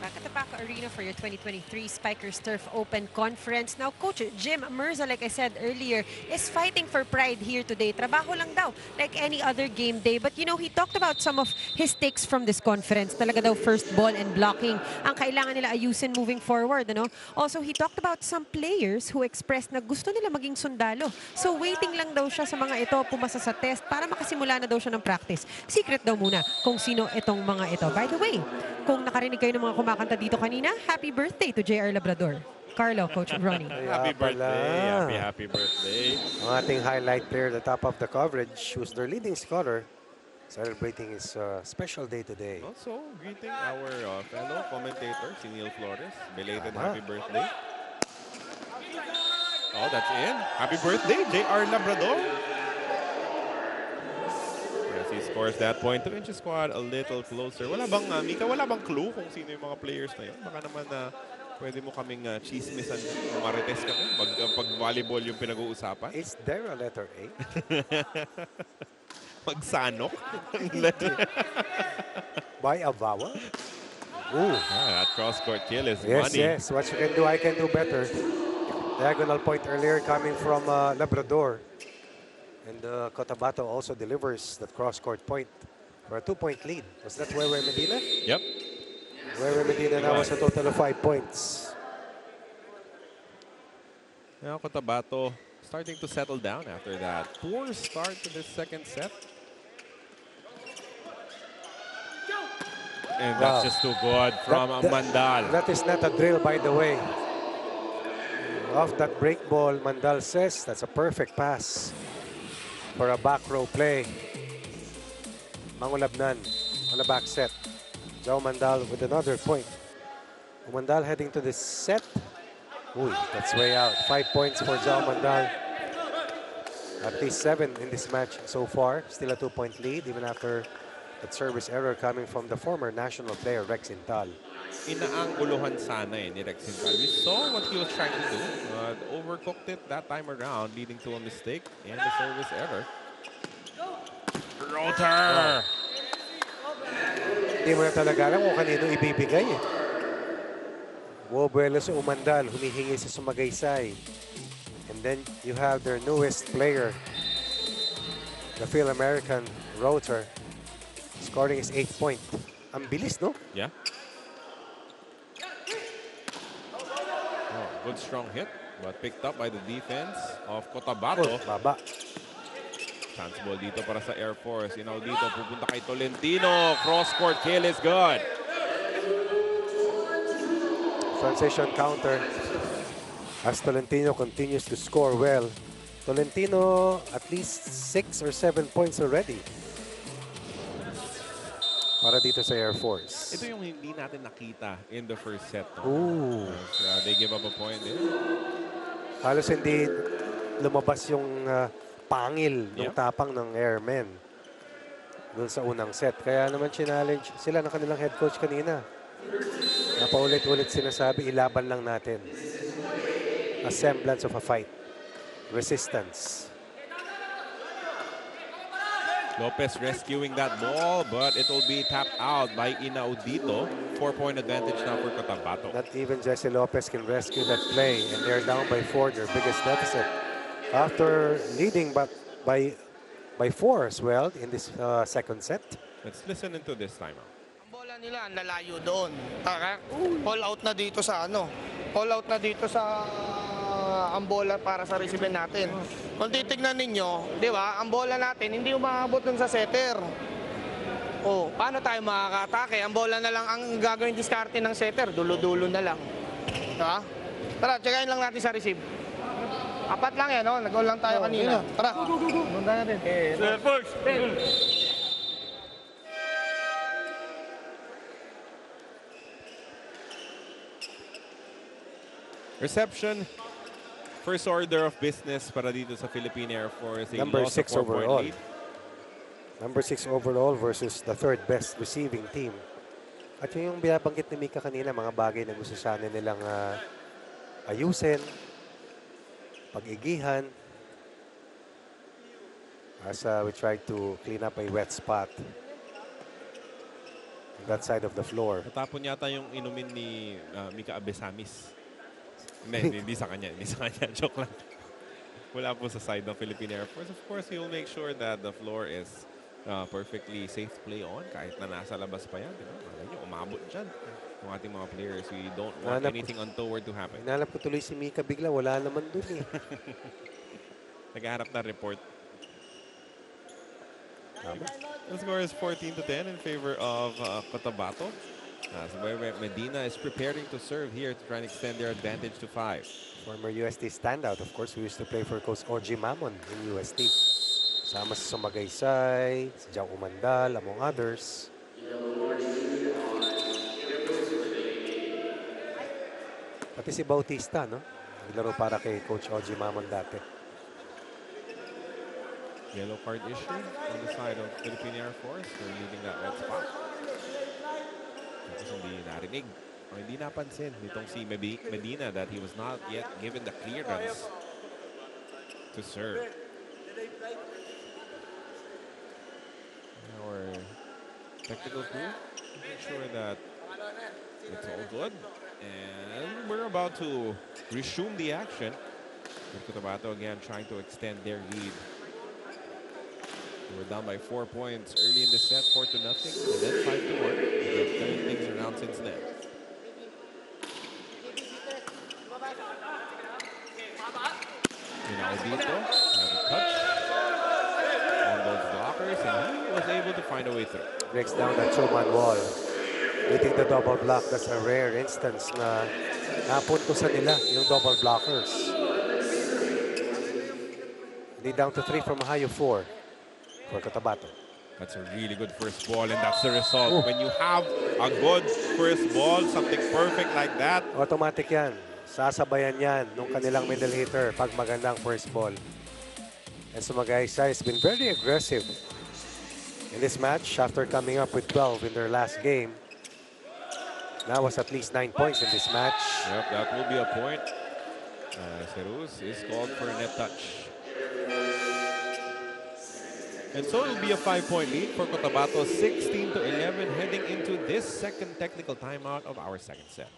Back at the Paco Arena for your 2023 Spikers Turf Open Conference. Now, Coach Jim Mirza, like I said earlier, is fighting for pride here today. Trabaho lang daw, like any other game day. But, you know, he talked about some of his takes from this conference. Talaga daw first ball and blocking ang kailangan nila ayusin moving forward. Ano? Also, he talked about some players who expressed na gusto nila maging sundalo. So, waiting lang daw siya sa mga ito, pumasa sa test para makasimula na daw siya ng practice. Secret daw muna kung sino itong mga ito. By the way, kung nakarinig kayo ng mga kumakanta dito kanina, happy birthday to JR Labrador. Carlo, Coach Ronnie. Happy birthday. Happy birthday. Ang ating highlight player at the top of the coverage, who's their leading scorer, celebrating his special day today. Also, greeting our fellow commentator, si Neil Flores. Belated happy birthday. Oh, that's in. Happy birthday, JR Labrador. As he scores that point to inch squad a little closer. Wala bang, Mika, wala bang clue kung sino yung mga players na yun? Baka naman pwede mo kaming chismisan, marites kami pag volleyball yung pinag-uusapan. Is there a letter A? Magsanok. By a vowel? Ooh. That cross-court kill is Yes, money. yes. What you can do, I can do better. Diagonal point earlier coming from Labrador. And Cotabato also delivers that cross-court point for a 2-point lead. Was that Wewe Medina? Yep. Wewe Medina now has a total of 5 points. Now Cotabato starting to settle down after that poor start to this second set. And that's just too good from Mandal. That is not a drill, by the way. Off that break ball, Mandal says that's a perfect pass for a back row play. Mangulabnan on the back set. Jao Mandal with another point. Mandal heading to this set. Ooh, that's way out. 5 points for Jao Mandal. At least 7 in this match so far. Still a 2-point lead even after that service error coming from the former national player Rex Intal. Inaanguluhan sana ni Rex Intal. We saw what he was trying to do. Overcooked it that time around, leading to a mistake and the service error. Rotor! Hindi mo na talaga alam kung kanino ibibigay eh. Wobuelo sa Umandal, humihingi sa Sumagaysay. And then you have their newest player, the Phil-American Rotor, scoring his 8th point. Ang bilis, no? Yeah. Oh, good strong hit, but picked up by the defense of Cotabato. Baba. Chance ball dito para sa Air Force. You know, dito pupunta kay Tolentino. Cross-court kill is good. Transition counter as Tolentino continues to score well. Tolentino at least 6 or 7 points already. sa Air Force. Ito yung hindi natin nakita in the first set. No? Ooh. They give up a point there. Halos hindi lumabas yung pangil ng Yep. tapang ng airmen doon sa unang set. Kaya naman challenge sila ng kanilang head coach kanina. Napaulit-ulit sinasabi, ilaban lang natin. A semblance of a fight. Resistance. Lopez rescuing that ball, but it will be tapped out by Inaudito. 4-point advantage now for Cotabato. Not even Jesse Lopez can rescue that play, and they're down by 4, their biggest deficit. After leading by 4 as well in this second set. Let's listen into this timeout. Ang bola nila, nalayo doon. All out na dito sa ano. All out na dito sa ang bola para sa receive natin. Kung titignan ninyo, di ba, ang bola natin hindi umabot dun sa setter. Oh, paano tayo makakatake? Ang bola na lang ang gagawin diskarte ng setter, dulo-dulo na lang. Diba? Tara, checkain lang natin sa receive. Apat lang yan, no? Nag-goal lang tayo kanina. Tara. Punta natin. Sir, first. Reception. First order of business para dito sa Philippine Air Force. Number 6 overall. Lead. Number 6 overall versus the third best receiving team. At yung binabanggit ni Mika kanina, mga bagay na gusto sana nilang ayusin, pag-igihan, as we try to clean up a wet spot on that side of the floor. Natapon yata yung inumin ni Mika Abesamis. Hindi sa kanya. Hindi sa kanya. Joke lang. Wala po sa side ng Philippine Air Force. Of course, he will make sure that the floor is perfectly safe to play on kahit na nasa labas pa yan. Malay nyo, umabot dyan. Yung ating mga players, we don't want anything untoward to happen. Hinanap ko tuloy si Mika bigla. Wala naman dun eh. Naghaharap na report. The score is 14-10 in favor of Cotabato. As Medina is preparing to serve here to try and extend their advantage to 5. Former UST standout, of course, who used to play for Coach Oji Mamon in UST. Sama sa Sumagaysay, si Jao Umandal, among others. Pati si Bautista, no? Naglaro para kay Coach Oji Mamon dati. Yellow card issue on the side of Philippine Air Force. They're leaving that red spot. Tapos hindi narinig o hindi napansin nitong si Medina that he was not yet given the clearance to serve. Our technical crew make sure that it's all good. And we're about to resume the action. With Cotabato again trying to extend their lead. We're down by 4 points early in the set, 4-0, and then 5-1. They've turned things around since then. Inaudito has a touch on those blockers, and he was able to find a way through. Breaks down that two-man wall. Hitting the double block. That's a rare instance na napunto sa nila yung double blockers. Lead down to 3 from a high of 4. For Cotabato. That's a really good first ball, and that's the result. When you have a good first ball, something perfect like that. Automatic yan. Sasabayan yan nung kanilang middle hitter pag magandang first ball. And Sumagaysay has been very aggressive in this match after coming up with 12 in their last game. Now was at least 9 points in this match. Yep, that will be a point. Ceruz is called for a net touch. And so it will be a 5-point lead for Cotabato, 16-11, heading into this second technical timeout of our second set.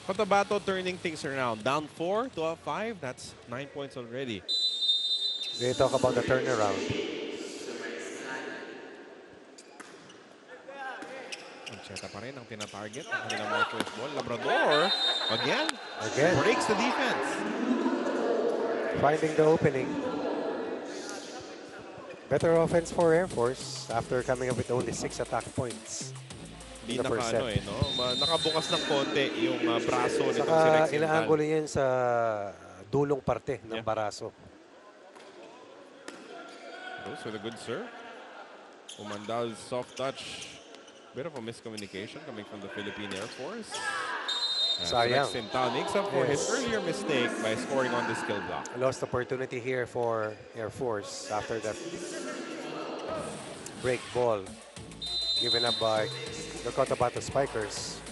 Cotabato turning things around. Down 4 to up 5. That's 9 points already. They talk about the turnaround. Ancheta pa rin ang tinatarget ng kanilang mga first ball. Labrador, again, Again, breaks the defense. finding the opening. Better offense for Air Force after coming up with only 6 attack points. Di The first set. nakabukas ng konti yung braso nitong si Saka Rex inaangulo Indal. yan sa dulong parte ng Yeah. baraso. Goes with a good serve. Umandal's soft touch. Bit of a miscommunication coming from the Philippine Air Force. Sayang. Rex Indal makes up for his Yes. earlier mistake by scoring on the skill block. Lost opportunity here for Air Force after that break ball given up by the Cotabato Spikers.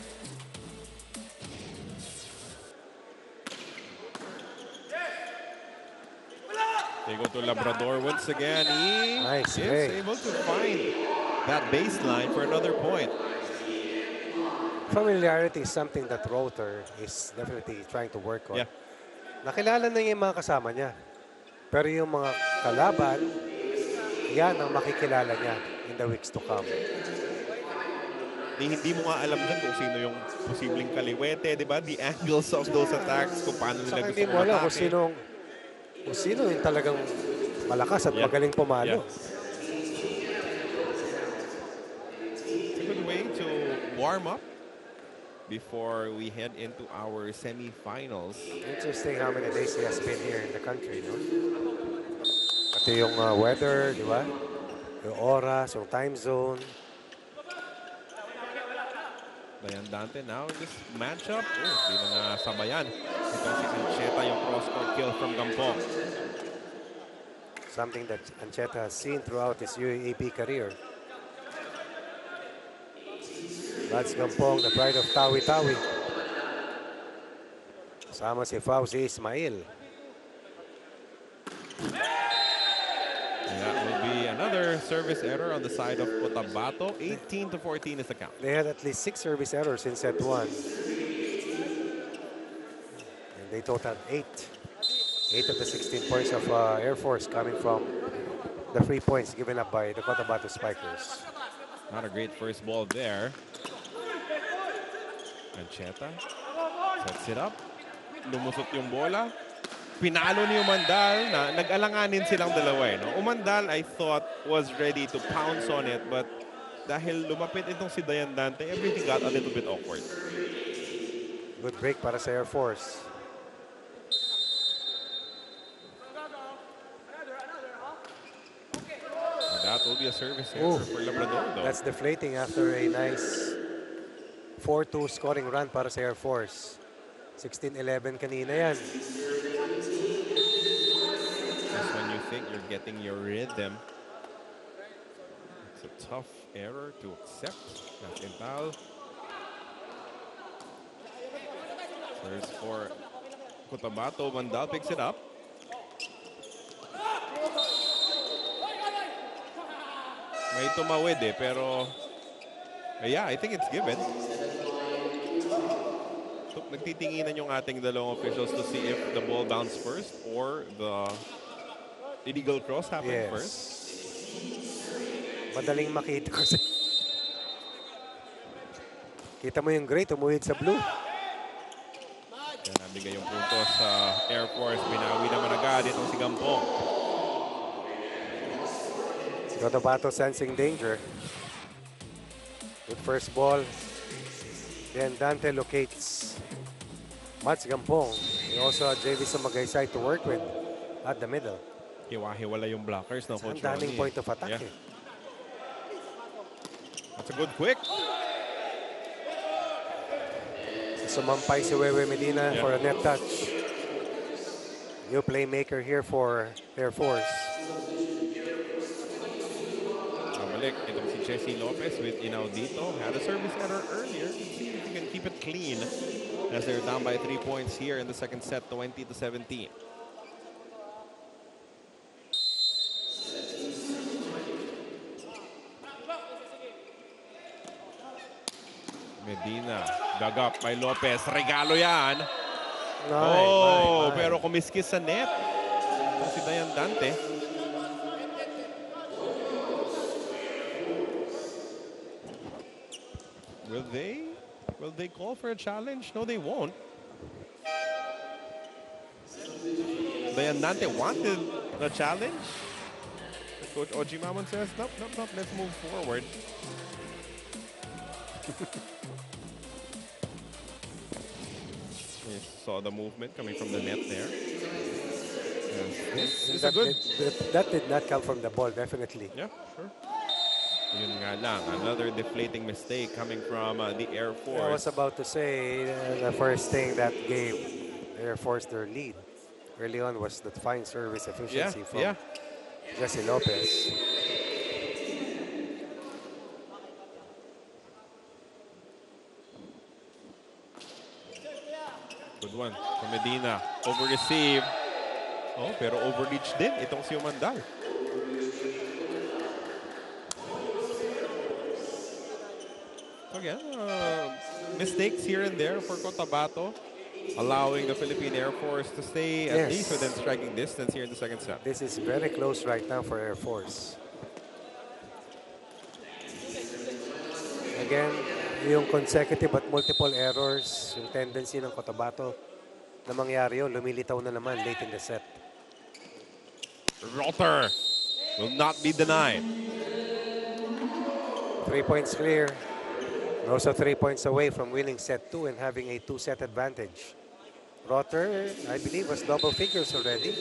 They go to Labrador once again. He Nice, is hey. able to find that baseline for another point. Familiarity is something that Rotor is definitely trying to work on. Yeah. Nakilala na niya yung mga kasama niya. Pero yung mga kalaban, yan ang makikilala niya in the weeks to come. Hindi mo nga alam dyan kung sino yung posibleng kaliwete, di ba? The angles of those attacks, kung paano nila Saka gusto hindi mo alam kung umatake. sino yung talagang malakas at magaling pumalo. It's a good way to warm up before we head into our semifinals. Interesting how many days he has been here in the country, no? Pati yung weather, di ba? Yung oras, yung time zone. Dayan Dante now in this matchup. Di na nasabayan. Itong si Ancheta yung cross-court kill from Gampong. Something that Ancheta has seen throughout his UAAP career. That's Gampong, the pride of Tawi-Tawi. Kasama si Fauzi Ismail. And that will be another service error on the side of Cotabato. 18-14 is the count. They had at least 6 service errors in set 1. And they totaled 8. 8 of the 16 points of Air Force coming from the free points given up by the Cotabato Spikers. Not a great first ball there. Ancheta sets it up. Lumusot yung bola. Pinalo ni Umandal na nag-alanganin silang dalawa. No? Umandal, I thought, was ready to pounce on it. But dahil lumapit itong si Dayan Dante, everything got a little bit awkward. Good break para sa Air Force. That will be a service error for Labrador, though. That's deflating after a nice 4-2 scoring run para sa Air Force. 16-11 kanina yan. Just when you think you're getting your rhythm, it's a tough error to accept. That's Intal. First for Cotabato. Mandal picks it up. May tumawid pero yeah, I think it's given. So, nagtitinginan yung ating dalawang officials to see if the ball bounced first or the illegal cross happened first. Madaling makita kasi. Kita mo yung gray, tumuhid sa blue. Yan, nabigay yung punto sa Air Force. Binawi naman agad itong si Gampong. Cotabato sensing danger. Good first ball. Then Dante locates Mats Gampong. He also had JV Magaysay to work with at the middle. Hiwa-hiwala yung blockers ng Coach Ang daming Ronnie. point of attack. Yeah. That's a good quick. Sumampay si Wewe Medina for a net touch. New playmaker here for Air Force. Balik itong si Jesse Lopez with Inaudito. Had a service error earlier. Let's see if he can keep it clean as they're down by 3 points here in the second set, 20-17. Medina, dug up by Lopez. Regalo yan. My. Pero kumiskis sa net. Ito si Dayan Dante. Will they call for a challenge? No, they won't. Dayan Dante wanted the challenge. Coach Ojimamon says, nope, let's move forward. We saw the movement coming from the net there. It's a good... That did not come from the ball, definitely. Yeah, sure. Yun nga lang, another deflating mistake coming from the Air Force. I was about to say the first thing that gave Air Force their lead early on was the fine service efficiency from Jesse Lopez. Good one from Medina. Over-receive. Pero overreach din itong si Umandal. So again, mistakes here and there for Cotabato, allowing the Philippine Air Force to stay at least within striking distance here in the second set. This is very close right now for Air Force. Again, yung consecutive at multiple errors, yung tendency ng Cotabato na mangyari yun, lumilitaw na naman late in the set. Rotter will not be denied. 3 points clear. Also 3 points away from winning set 2 and having a 2-set advantage. Rotter, I believe, was double figures already.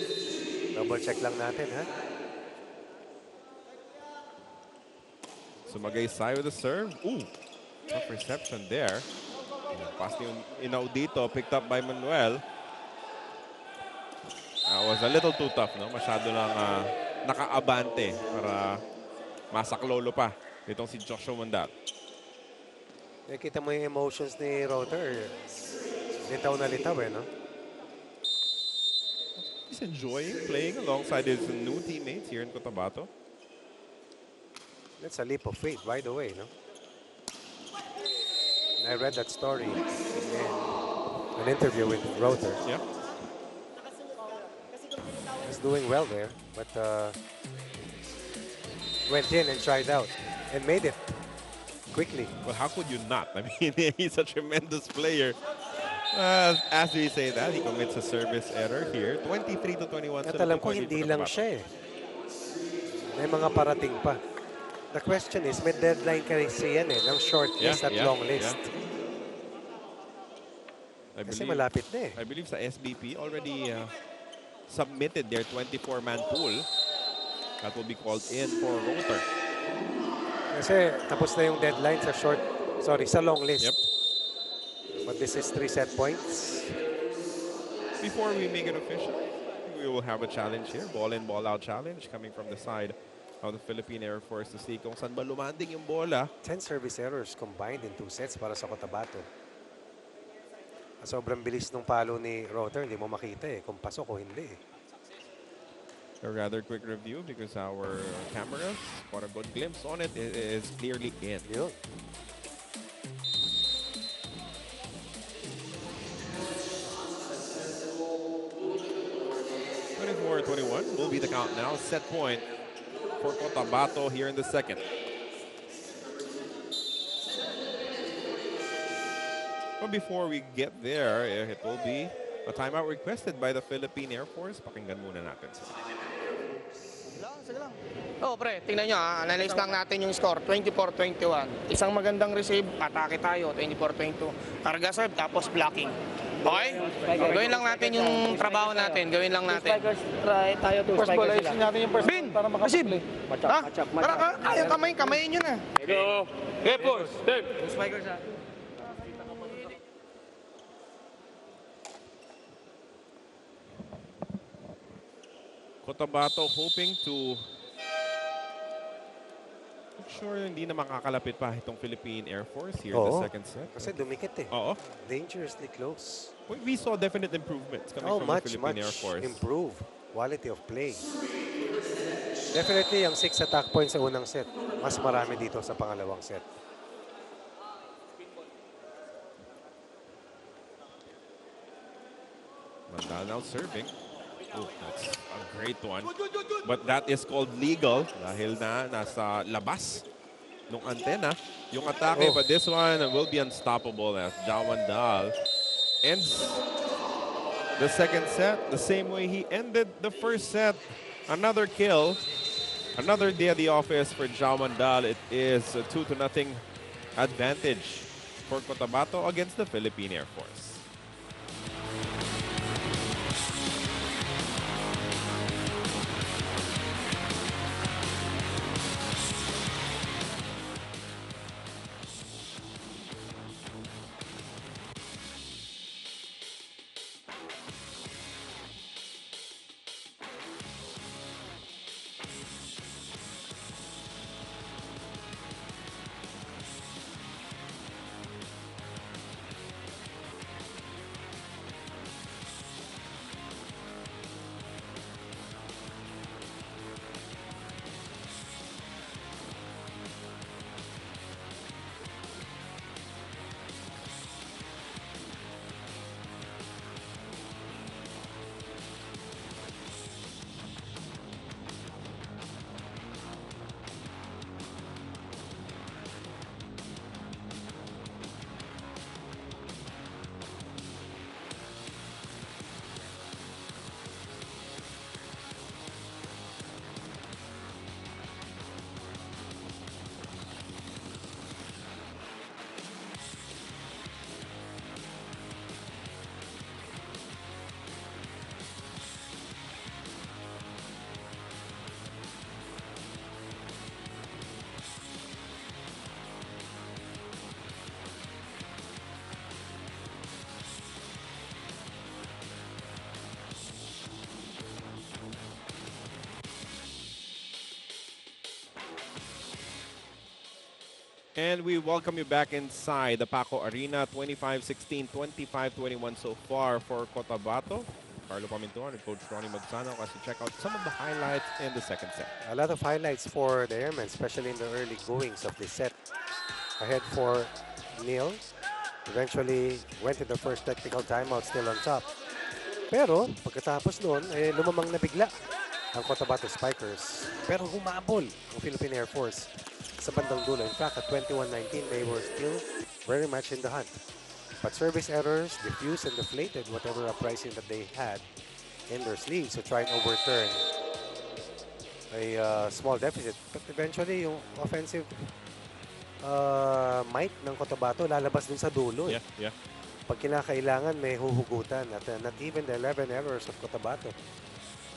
Double check lang natin, ha? Sumagaysay with the serve. Ooh, tough reception there. Pass yung inaudito, picked up by Manuel. Was a little too tough, no? Masyado lang nakaabante para masaklolo pa itong si Joshua Mandal. Nakita mo yung emotions ni Rotter. Litaw na litaw, no? He's enjoying playing alongside his new teammates here in Cotabato. That's a leap of faith, by the way, no? I read that story in an interview with Rotter. Yeah. He's doing well there, but went in and tried out and made it quickly. Well, how could you not? I mean, he's a tremendous player. As we say that, he commits a service error here. 23-21. At alam ko, hindi lang siya eh. May mga parating pa. The question is, may deadline kasi yan eh, ng short list at long list. Kasi malapit na eh. I believe sa SBP already submitted their 24-man pool. That will be called in for Rotor. Kasi tapos na yung deadline sa sa long list. Yep. But this is 3 set points. Before we make it official, we will have a challenge here. Ball in, ball out challenge coming from the side of the Philippine Air Force to see kung saan ba lumanding yung bola. 10 service errors combined in 2 sets para sa Cotabato. Sobrang bilis ng palo ni Rotter, hindi mo makita eh kung pasok o hindi eh. A rather quick review because our cameras got a good glimpse on it. It is clearly in. Yun. (24-21) will be the count now. Set point for Cotabato here in the second. But before we get there, it will be a timeout requested by the Philippine Air Force. Pakinggan muna natin sila. Pre, tingnan nyo analyze lang natin yung score, 24-21. Isang magandang receive, atake tayo, 24-22. Karga serve, tapos blocking. Okay? Gawin lang natin yung trabaho natin, gawin lang natin. Try tayo to First ball, ayusin natin yung first Bin, para makaplay. Tara ka, ayaw kamayin nyo na. Go. Hey, force. Take. Cotabato hoping to make sure hindi na makakalapit pa itong Philippine Air Force here in the second set. Kasi dumikit eh. Oo. Dangerously close. We saw definite improvements coming from the Philippine Air Force. Improve. Quality of play. Definitely, ang 6 attack points sa unang set. Mas marami dito sa pangalawang set. Mandal now serving. Oh, that's a great one. But that is called legal dahil nasa labas ng antena yung atake. Oh. But this one will be unstoppable as Jawandal ends the second set the same way he ended the first set. Another kill. Another day at the office for Jawandal. It is a 2-0 advantage for Cotabato against the Philippine Air Force. And we welcome you back inside the Paco Arena. 25-16, 25-21 so far for Cotabato. Carlo Pamintuan and Coach Ronnie Magsano as we check out some of the highlights in the second set. A lot of highlights for the Airmen, especially in the early goings of this set. Ahead for Neil. Eventually went to the first technical timeout, still on top. Pero pagkatapos noon, lumamang na bigla ang Cotabato Spikers. Pero humabol ang Philippine Air Force sa bandang dulo. In fact, at 21-19, they were still very much in the hunt. But service errors diffused and deflated whatever uprising that they had in their sleeves to try and overturn a small deficit. But eventually, yung offensive might ng Cotabato lalabas dun sa dulo. Yeah. Pag kinakailangan, may huhugutan. At not even the 11 errors of Cotabato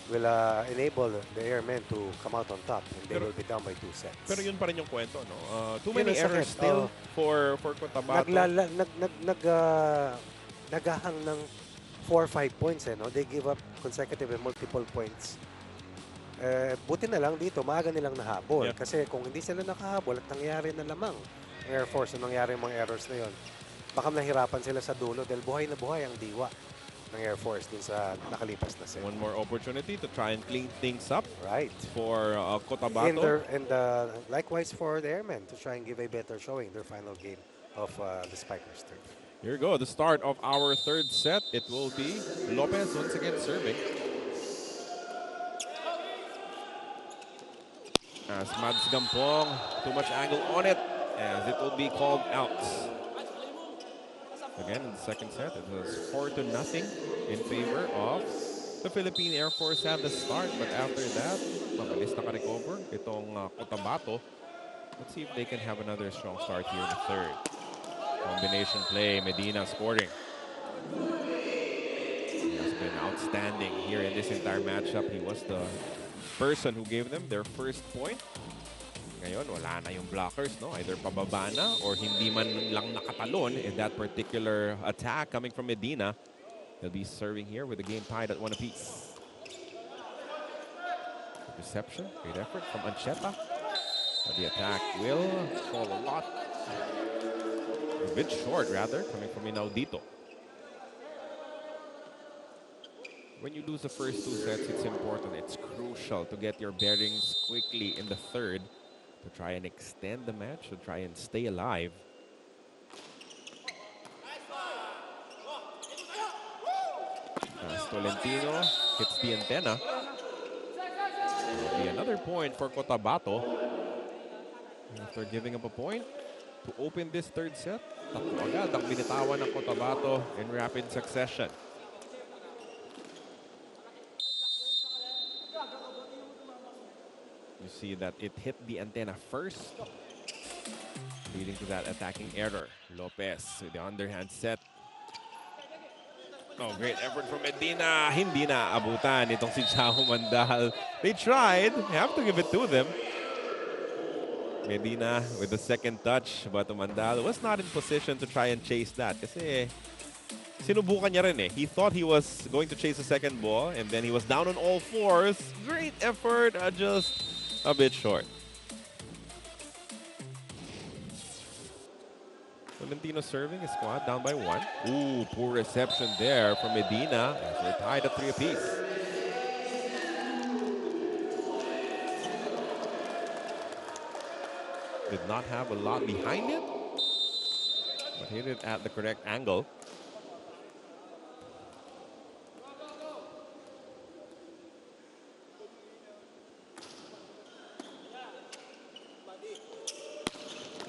will enable the Airmen to come out on top, and they will be down by 2 sets. Pero yun pa rin yung kwento, no? Too Yun many ang errors sakit. still for Cotabato. Naghahang ng 4-5 points, no? They give up consecutive and multiple points. Buti na lang dito, maaga nilang nahabol. Yeah. Kasi kung hindi sila nakahabol at nangyari na lamang Air Force, nangyari yung mga errors na yun, baka nahirapan sila sa dulo dahil buhay na buhay ang diwa ng Air Force din sa nakalipas na set. One more opportunity to try and clean things up. Right. For Cotabato. And likewise for the Airmen to try and give a better showing their final game of the Spikers turf. Here we go, the start of our third set. It will be Lopez once again serving. As Mads Gampong, too much angle on it, as it will be called out. Again, in the second set, it was 4-0 in favor of the Philippine Air Force at the start. But after that, mabilis naka-recover itong Cotabato. Let's see if they can have another strong start here in the third. Combination play, Medina scoring. He has been outstanding here in this entire matchup. He was the person who gave them their first point. Ngayon, wala na yung blockers, no? Either pababa na or hindi man lang nakatalon in that particular attack coming from Medina. They'll be serving here with the game tied at 1 apiece. Reception, great effort from Ancheta. But the attack will fall a bit short, rather, coming from Inaudito. When you lose the first 2 sets, it's important, it's crucial to get your bearings quickly in the third to try and extend the match, to try and stay alive. Tolentino hits the antenna. Will be another point for Cotabato. After giving up a point to open this third set, tatlo agad ang binitawan ng Cotabato in rapid succession. You see that it hit the antenna first, leading to that attacking error. Lopez with the underhand set. Oh, great effort from Medina. Hindi na abutan itong si Chao Mandal. They tried. You have to give it to them. Medina with the second touch, but Mandal was not in position to try and chase that. Kasi sinubukan niya rin eh. He thought he was going to chase the second ball, and then he was down on all fours. Great effort, just a bit short. Tolentino serving his squad down by 1. Ooh, poor reception there from Medina. As we're tied at 3 apiece. Did not have a lot behind it, but hit it at the correct angle.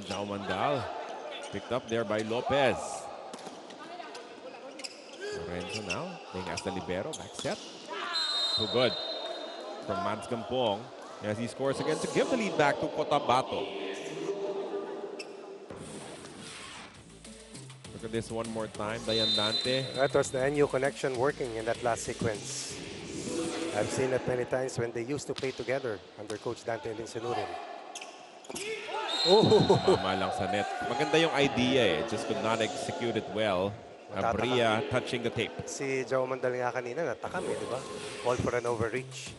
Jao Mandal picked up there by Lopez. Lorenzo now playing as the libero. Back set. Too good from Mads Gampong as he scores again to give the lead back to Cotabato. Look at this one more time. Dayan Dante. That was the NU connection working in that last sequence. I've seen it many times when they used to play together under Coach Dante Lincenurin. Tama lang sa net. Maganda yung idea eh. Just could not execute it well. Abria touching the tape. Si Jao Mandal nga kanina natakam eh, di ba? All for an overreach.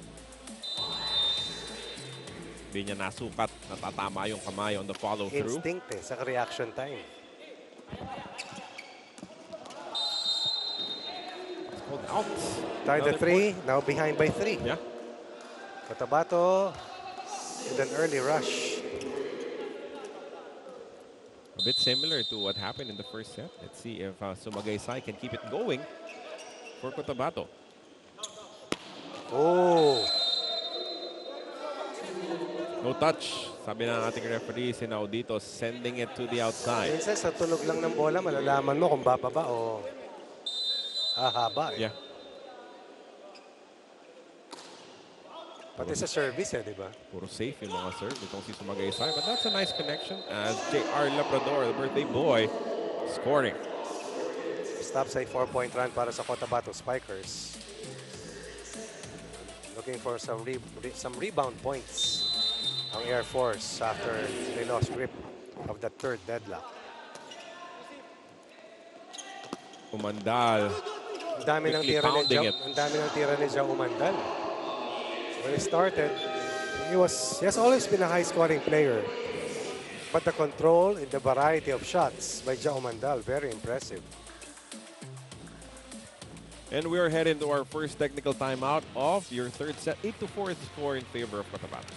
Hindi niya nasukat. Natatama yung kamay on the follow-through. Instinct eh, sa reaction time. Hold out. Tied at 3, now behind by 3. Yeah. Cotabato with an early rush. A bit similar to what happened in the first set. Let's see if Sumagaysay can keep it going for Cotabato. Oh! No touch. Sabi ng ating referee, si Naudito, sending it to the outside. Minsan sa tunog lang ng bola, malalaman mo kung bababa o hahaba eh. Yeah. Pati sa service eh, di ba? Puro safe yung mga serve itong si Sumagaysay. But that's a nice connection as J.R. Labrador, the birthday boy, scoring. Stops a 4-point run para sa Cotabato Spikers. Looking for some rebound points ang Air Force after they lost grip of the third deadlock. Umandal. Ang dami ng tira ni Jao Umandal. When he started, he has always been a high-scoring player. But the control and the variety of shots by Jao Umandal, very impressive. And we are heading to our first technical timeout of your third set. 8-4 is the score in favor of Cotabato.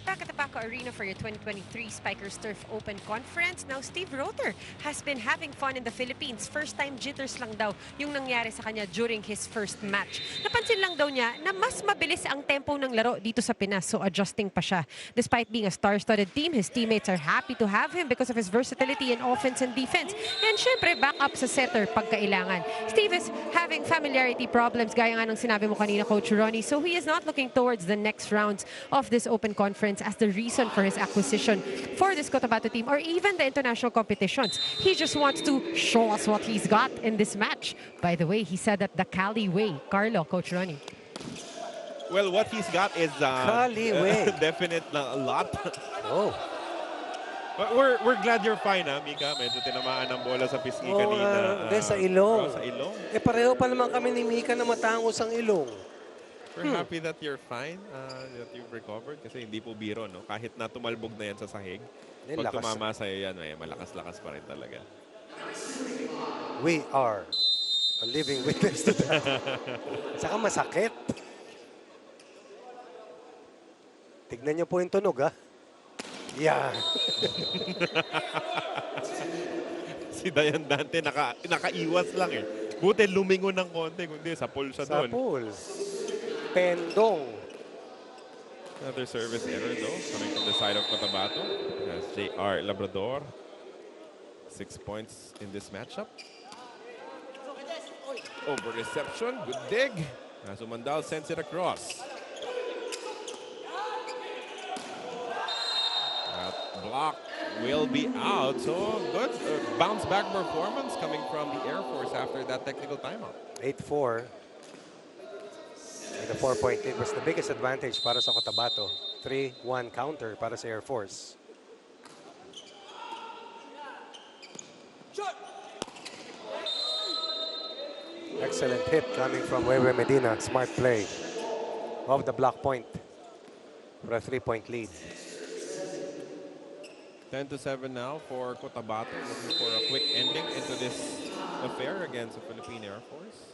Back at the Paco Arena for your 2023 Spikers Turf Open Conference. Now, Steve Roter has been having fun in the Philippines. First time jitters lang daw yung nangyari sa kanya during his first match. Napansin lang daw niya na mas mabilis ang tempo ng laro dito sa Pinas, so adjusting pa siya. Despite being a star-studded team, his teammates are happy to have him because of his versatility in offense and defense. And syempre, back up sa setter pag kailangan. Steve is having familiarity problems, gaya nga ng sinabi mo kanina, Coach Ronnie, so he is not looking towards the next rounds of this Open Conference as the reason for his acquisition for this Cotabato team or even the international competitions. He just wants to show us what he's got in this match. By the way, he said that the Cali way. Carlo, Coach Ronnie. Well, what he's got is definite na a lot. Oh. But we're glad you're fine, ha, Mika. Medyo tinamaan ng bola sa pisngi kanina. Sa ilong. Sa ilong. Pareho pa naman kami ni Mika na matangos ang ilong. We're happy that you're fine, that you've recovered. Kasi hindi po biro, no? Kahit na tumalbog na yan sa sahig, pag tumama sa'yo yan, malakas-lakas pa rin talaga. We are a living witness to that. Saka masakit. Tignan niyo po yung tunog, ha? Yeah. Si Dayan Dante nakaiwas lang eh. Buti lumingon ng konti, kundi sa pool siya doon. Sa pool. Pendong. Another service error though, coming from the side of Cotabato. As JR Labrador. 6 points in this matchup. Over reception, good dig. As Umandal sends it across. Block will be out. So good bounce back performance coming from the Air Force after that technical timeout. 8-4. The 4-point lead was the biggest advantage para sa Cotabato. 3-1 counter para sa Air Force. Excellent hit coming from Wewe Medina. Smart play of the block point for a 3-point lead. 10-7 now for Cotabato, looking for a quick ending into this affair against the Philippine Air Force.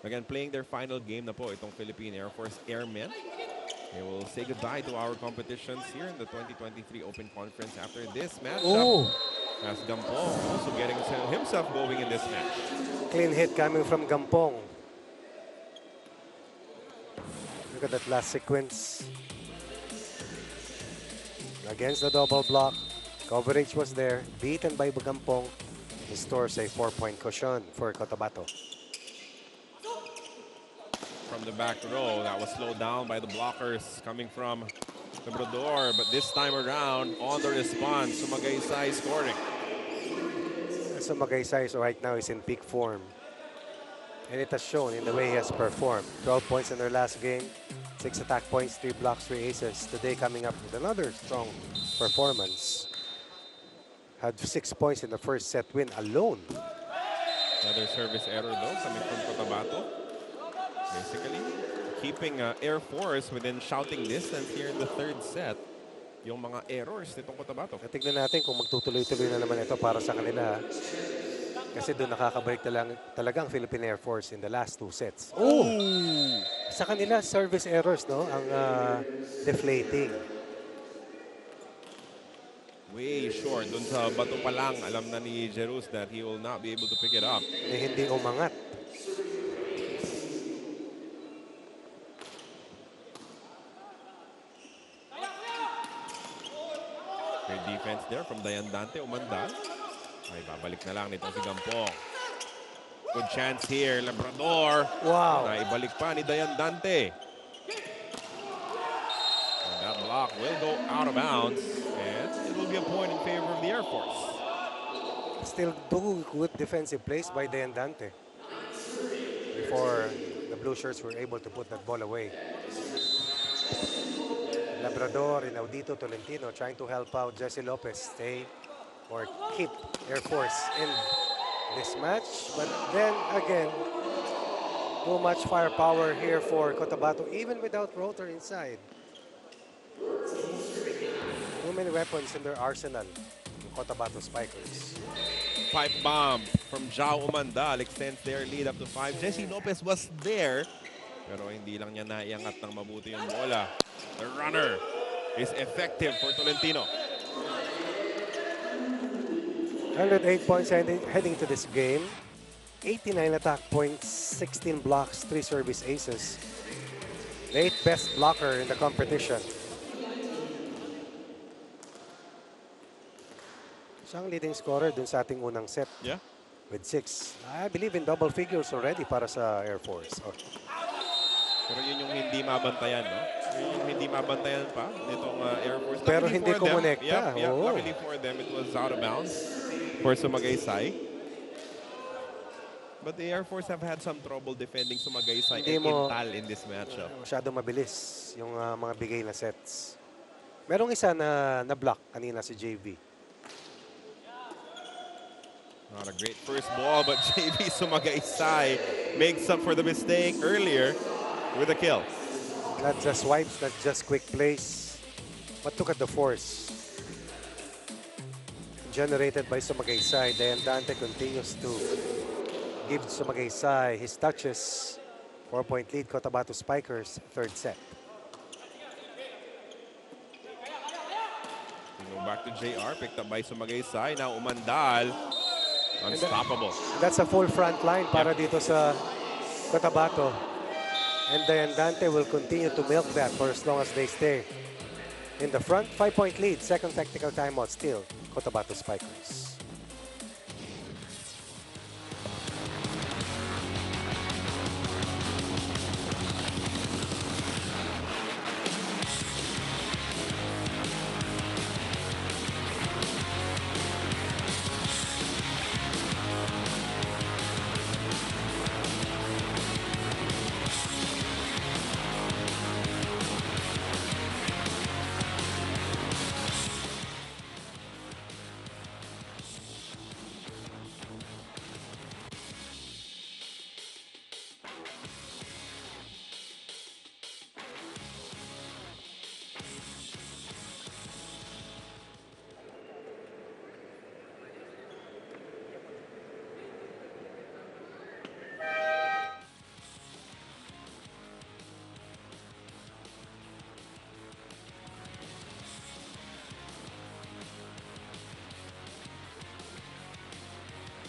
Again, playing their final game na po itong Philippine Air Force Airmen. They will say goodbye to our competitions here in the 2023 Open Conference after this matchup. As Gampong also getting himself going in this match. Clean hit coming from Gampong. Look at that last sequence. Against the double block. Coverage was there, beaten by Gampong. He stores a 4-point cushion for Cotabato. From the back row, that was slowed down by the blockers coming from Labrador. But this time around, on the response, Sumagaysay scoring. Sumagaysay right now is in peak form. And it has shown in the way he has performed. 12 points in their last game, 6 attack points, 3 blocks, 3 aces. Today coming up with another strong performance. Had 6 points in the first set win alone. Another service error though coming from Cotabato. Basically, keeping Air Force within shouting distance here in the third set. Yung mga errors nitong Cotabato. Tignan natin kung magtutuloy-tuloy na naman ito para sa kanila. Kasi doon nakakabalik talaga ang Philippine Air Force in the last 2 sets. Oh! Sa kanila, service errors, no? Ang deflating. Way short. Doon sa bato pa lang, alam na ni Jerus that he will not be able to pick it up. Hindi umangat. Great defense there from Dayan Dante. Umandal. Ay, babalik na lang nitong si Gampong. Good chance here. Labrador. Wow. Naibalik pa ni Dayan Dante. And that block will go out of bounds. And it will be a point in favor of the Air Force. Still 2 good defensive plays by Dayan Dante before the blue shirts were able to put that ball away. Labrador and Audito Tolentino trying to help out Jesse Lopez stay or keep Air Force in this match. But then again, too much firepower here for Cotabato, even without Rotor inside. Too many weapons in their arsenal, the Cotabato Spikers. Pipe bomb from Jao Umandal extends their lead up to 5. Jesse Lopez was there, pero hindi lang niya naiangat ng mabuti yung bola. The runner is effective for Tolentino. 108 points heading to this game. 89 attack points, 16 blocks, 3 service aces. The 8th best blocker in the competition. Siya ang leading scorer dun sa ating unang set. Yeah. With 6. I believe in double figures already para sa Air Force. Oh. Pero yun yung hindi mabantayan, no? Yun yung hindi mabantayan pa nitong Air Force. Pero Luckily hindi for them, kumonekta. Yep, Oo. luckily for them, it was out of bounds for Sumagaysay. But the Air Force have had some trouble defending Sumagaysay Hindi and mo- Intal in this matchup. Masyado mabilis yung mga bigay na sets. Merong isa na block kanina si JV. Not a great first ball, but JV Sumagaysay makes up for the mistake earlier with a kill. Not just wipes, not just quick plays. But look at the force generated by Sumagaysay. Then Dante continues to give Sumagaysay his touches. 4-point lead, Cotabato Spikers, third set. We go back to JR, picked up by Sumagaysay. Now Umandal, unstoppable. That's a full front line para dito sa Cotabato. And then Dante will continue to milk that for as long as they stay in the front. 5-point lead, second technical timeout still, Cotabato Spikers.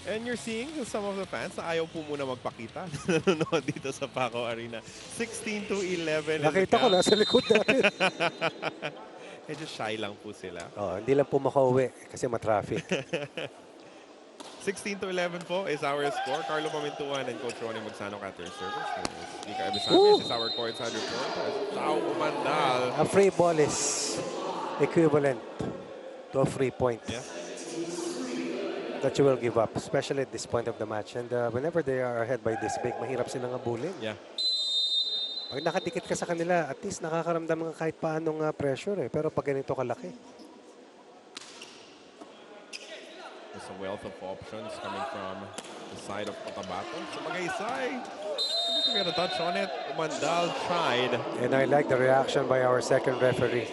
And you're seeing some of the fans na ayaw po muna magpakita. Nanonood dito sa Paco Arena. 16-11. Nakita ko nasa likod natin. Medyo shy lang po sila. Oh, hindi lang po makauwi kasi matraffic. 16-11 po is our score. Carlo Pamintuan and Coach Ronnie Magsano at their service. Nika Ebisamis is our courtside reporter. Tao Umandal. A free ball is equivalent to a free point. Yeah. That you will give up, especially at this point of the match. And whenever they are ahead by this big, mahirap silang abulin. Yeah. Pag nakadikit ka sa kanila, at least nakakaramdam ka kahit paanong pressure eh. Pero pag ganito kalaki. There's a wealth of options coming from the side of Cotabato. Sumagaysay. To get a touch on it. Umandal tried. And I like the reaction by our second referee.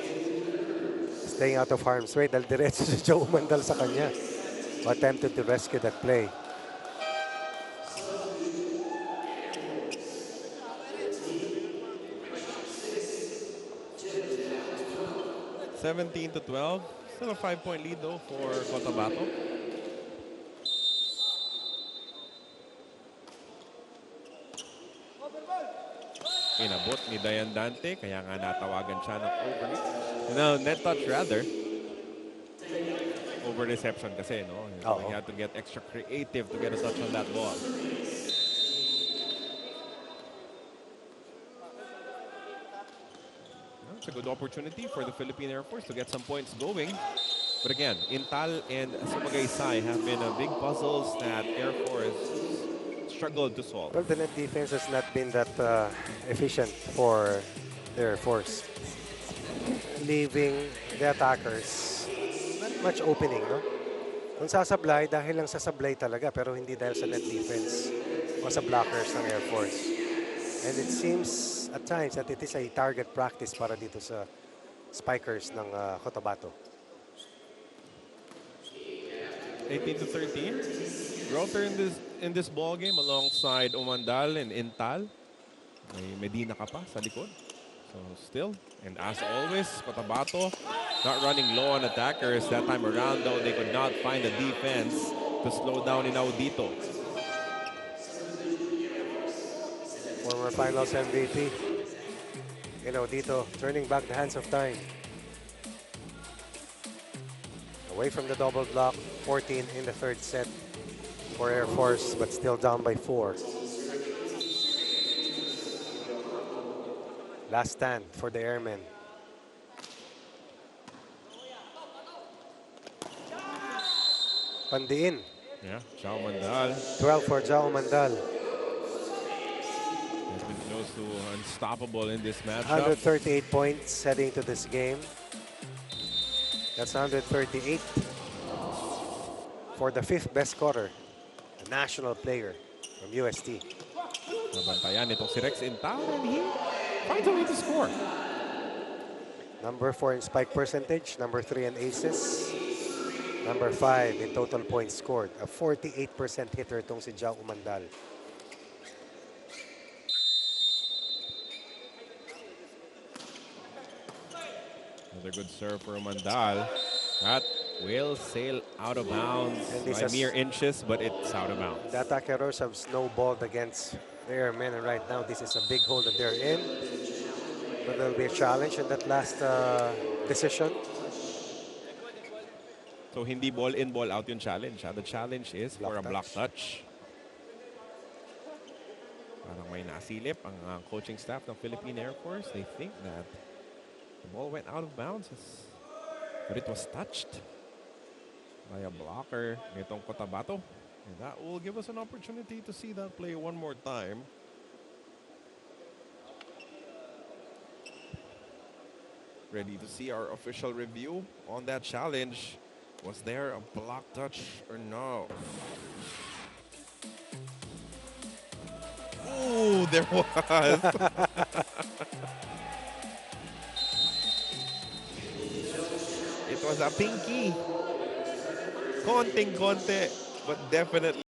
Staying out of harm's way. Dahil diretso si Joe Umandal sa kanya. Attempted to rescue that play. (17-12). Still a 5-point lead though for Cotabato. Inabot ni Dayan Dante, kaya nga natawagan siya ng overreach. No, net touch rather. Over reception kasi, no? Oh. You have to get extra creative to get a touch on that ball. It's a good opportunity for the Philippine Air Force to get some points going. But again, Intal and Sumagaysay have been big puzzles that Air Force struggled to solve. Well, the net defense has not been that efficient for the Air Force. Leaving the attackers not much opening, no? Kung sasablay, dahil lang sasablay talaga, pero hindi dahil sa net defense o sa blockers ng Air Force. And it seems at times that it is a target practice para dito sa spikers ng Cotabato. 18-13. Groter in this ball game alongside Umandal and Intal. May Medina ka pa sa likod. So still, and as always, Cotabato not running low on attackers. That time around though, they could not find the defense to slow down Inaudito. Former finals MVP. Inaudito turning back the hands of time. Away from the double block, 14 in the third set for Air Force, but still down by 4. Last stand for the Airmen. Pandiin. Yeah, Chao Mandal 12 for Jao Mandal. has been close to unstoppable in this matchup. 138 points heading to this game. That's 138 for the 5th best scorer, a national player from UST. Nabantayan itong si Rex Intao, and he finds a way to score. Number 4 in spike percentage, number 3 in aces, number 5 in total points scored. A 48% hitter itong si Jao Mandal. Another good serve for Mandal. That will sail out of bounds And this by has- mere inches, but it's out of bounds. The attack errors have snowballed against the Airmen, and right now this is a big hole that they're in. But there'll be a challenge in that last decision. So hindi ball in, ball out yung challenge. The challenge is for a Block block touch. touch. Parang may nasilip ang coaching staff ng Philippine Air Force. They think that the ball went out of bounds, but it was touched by a blocker nitong Cotabato. And that will give us an opportunity to see that play one more time. Ready to see our official review on that challenge. Was there a block touch or no? Ooh, there was. It was a pinky. Konting-konti, but definitely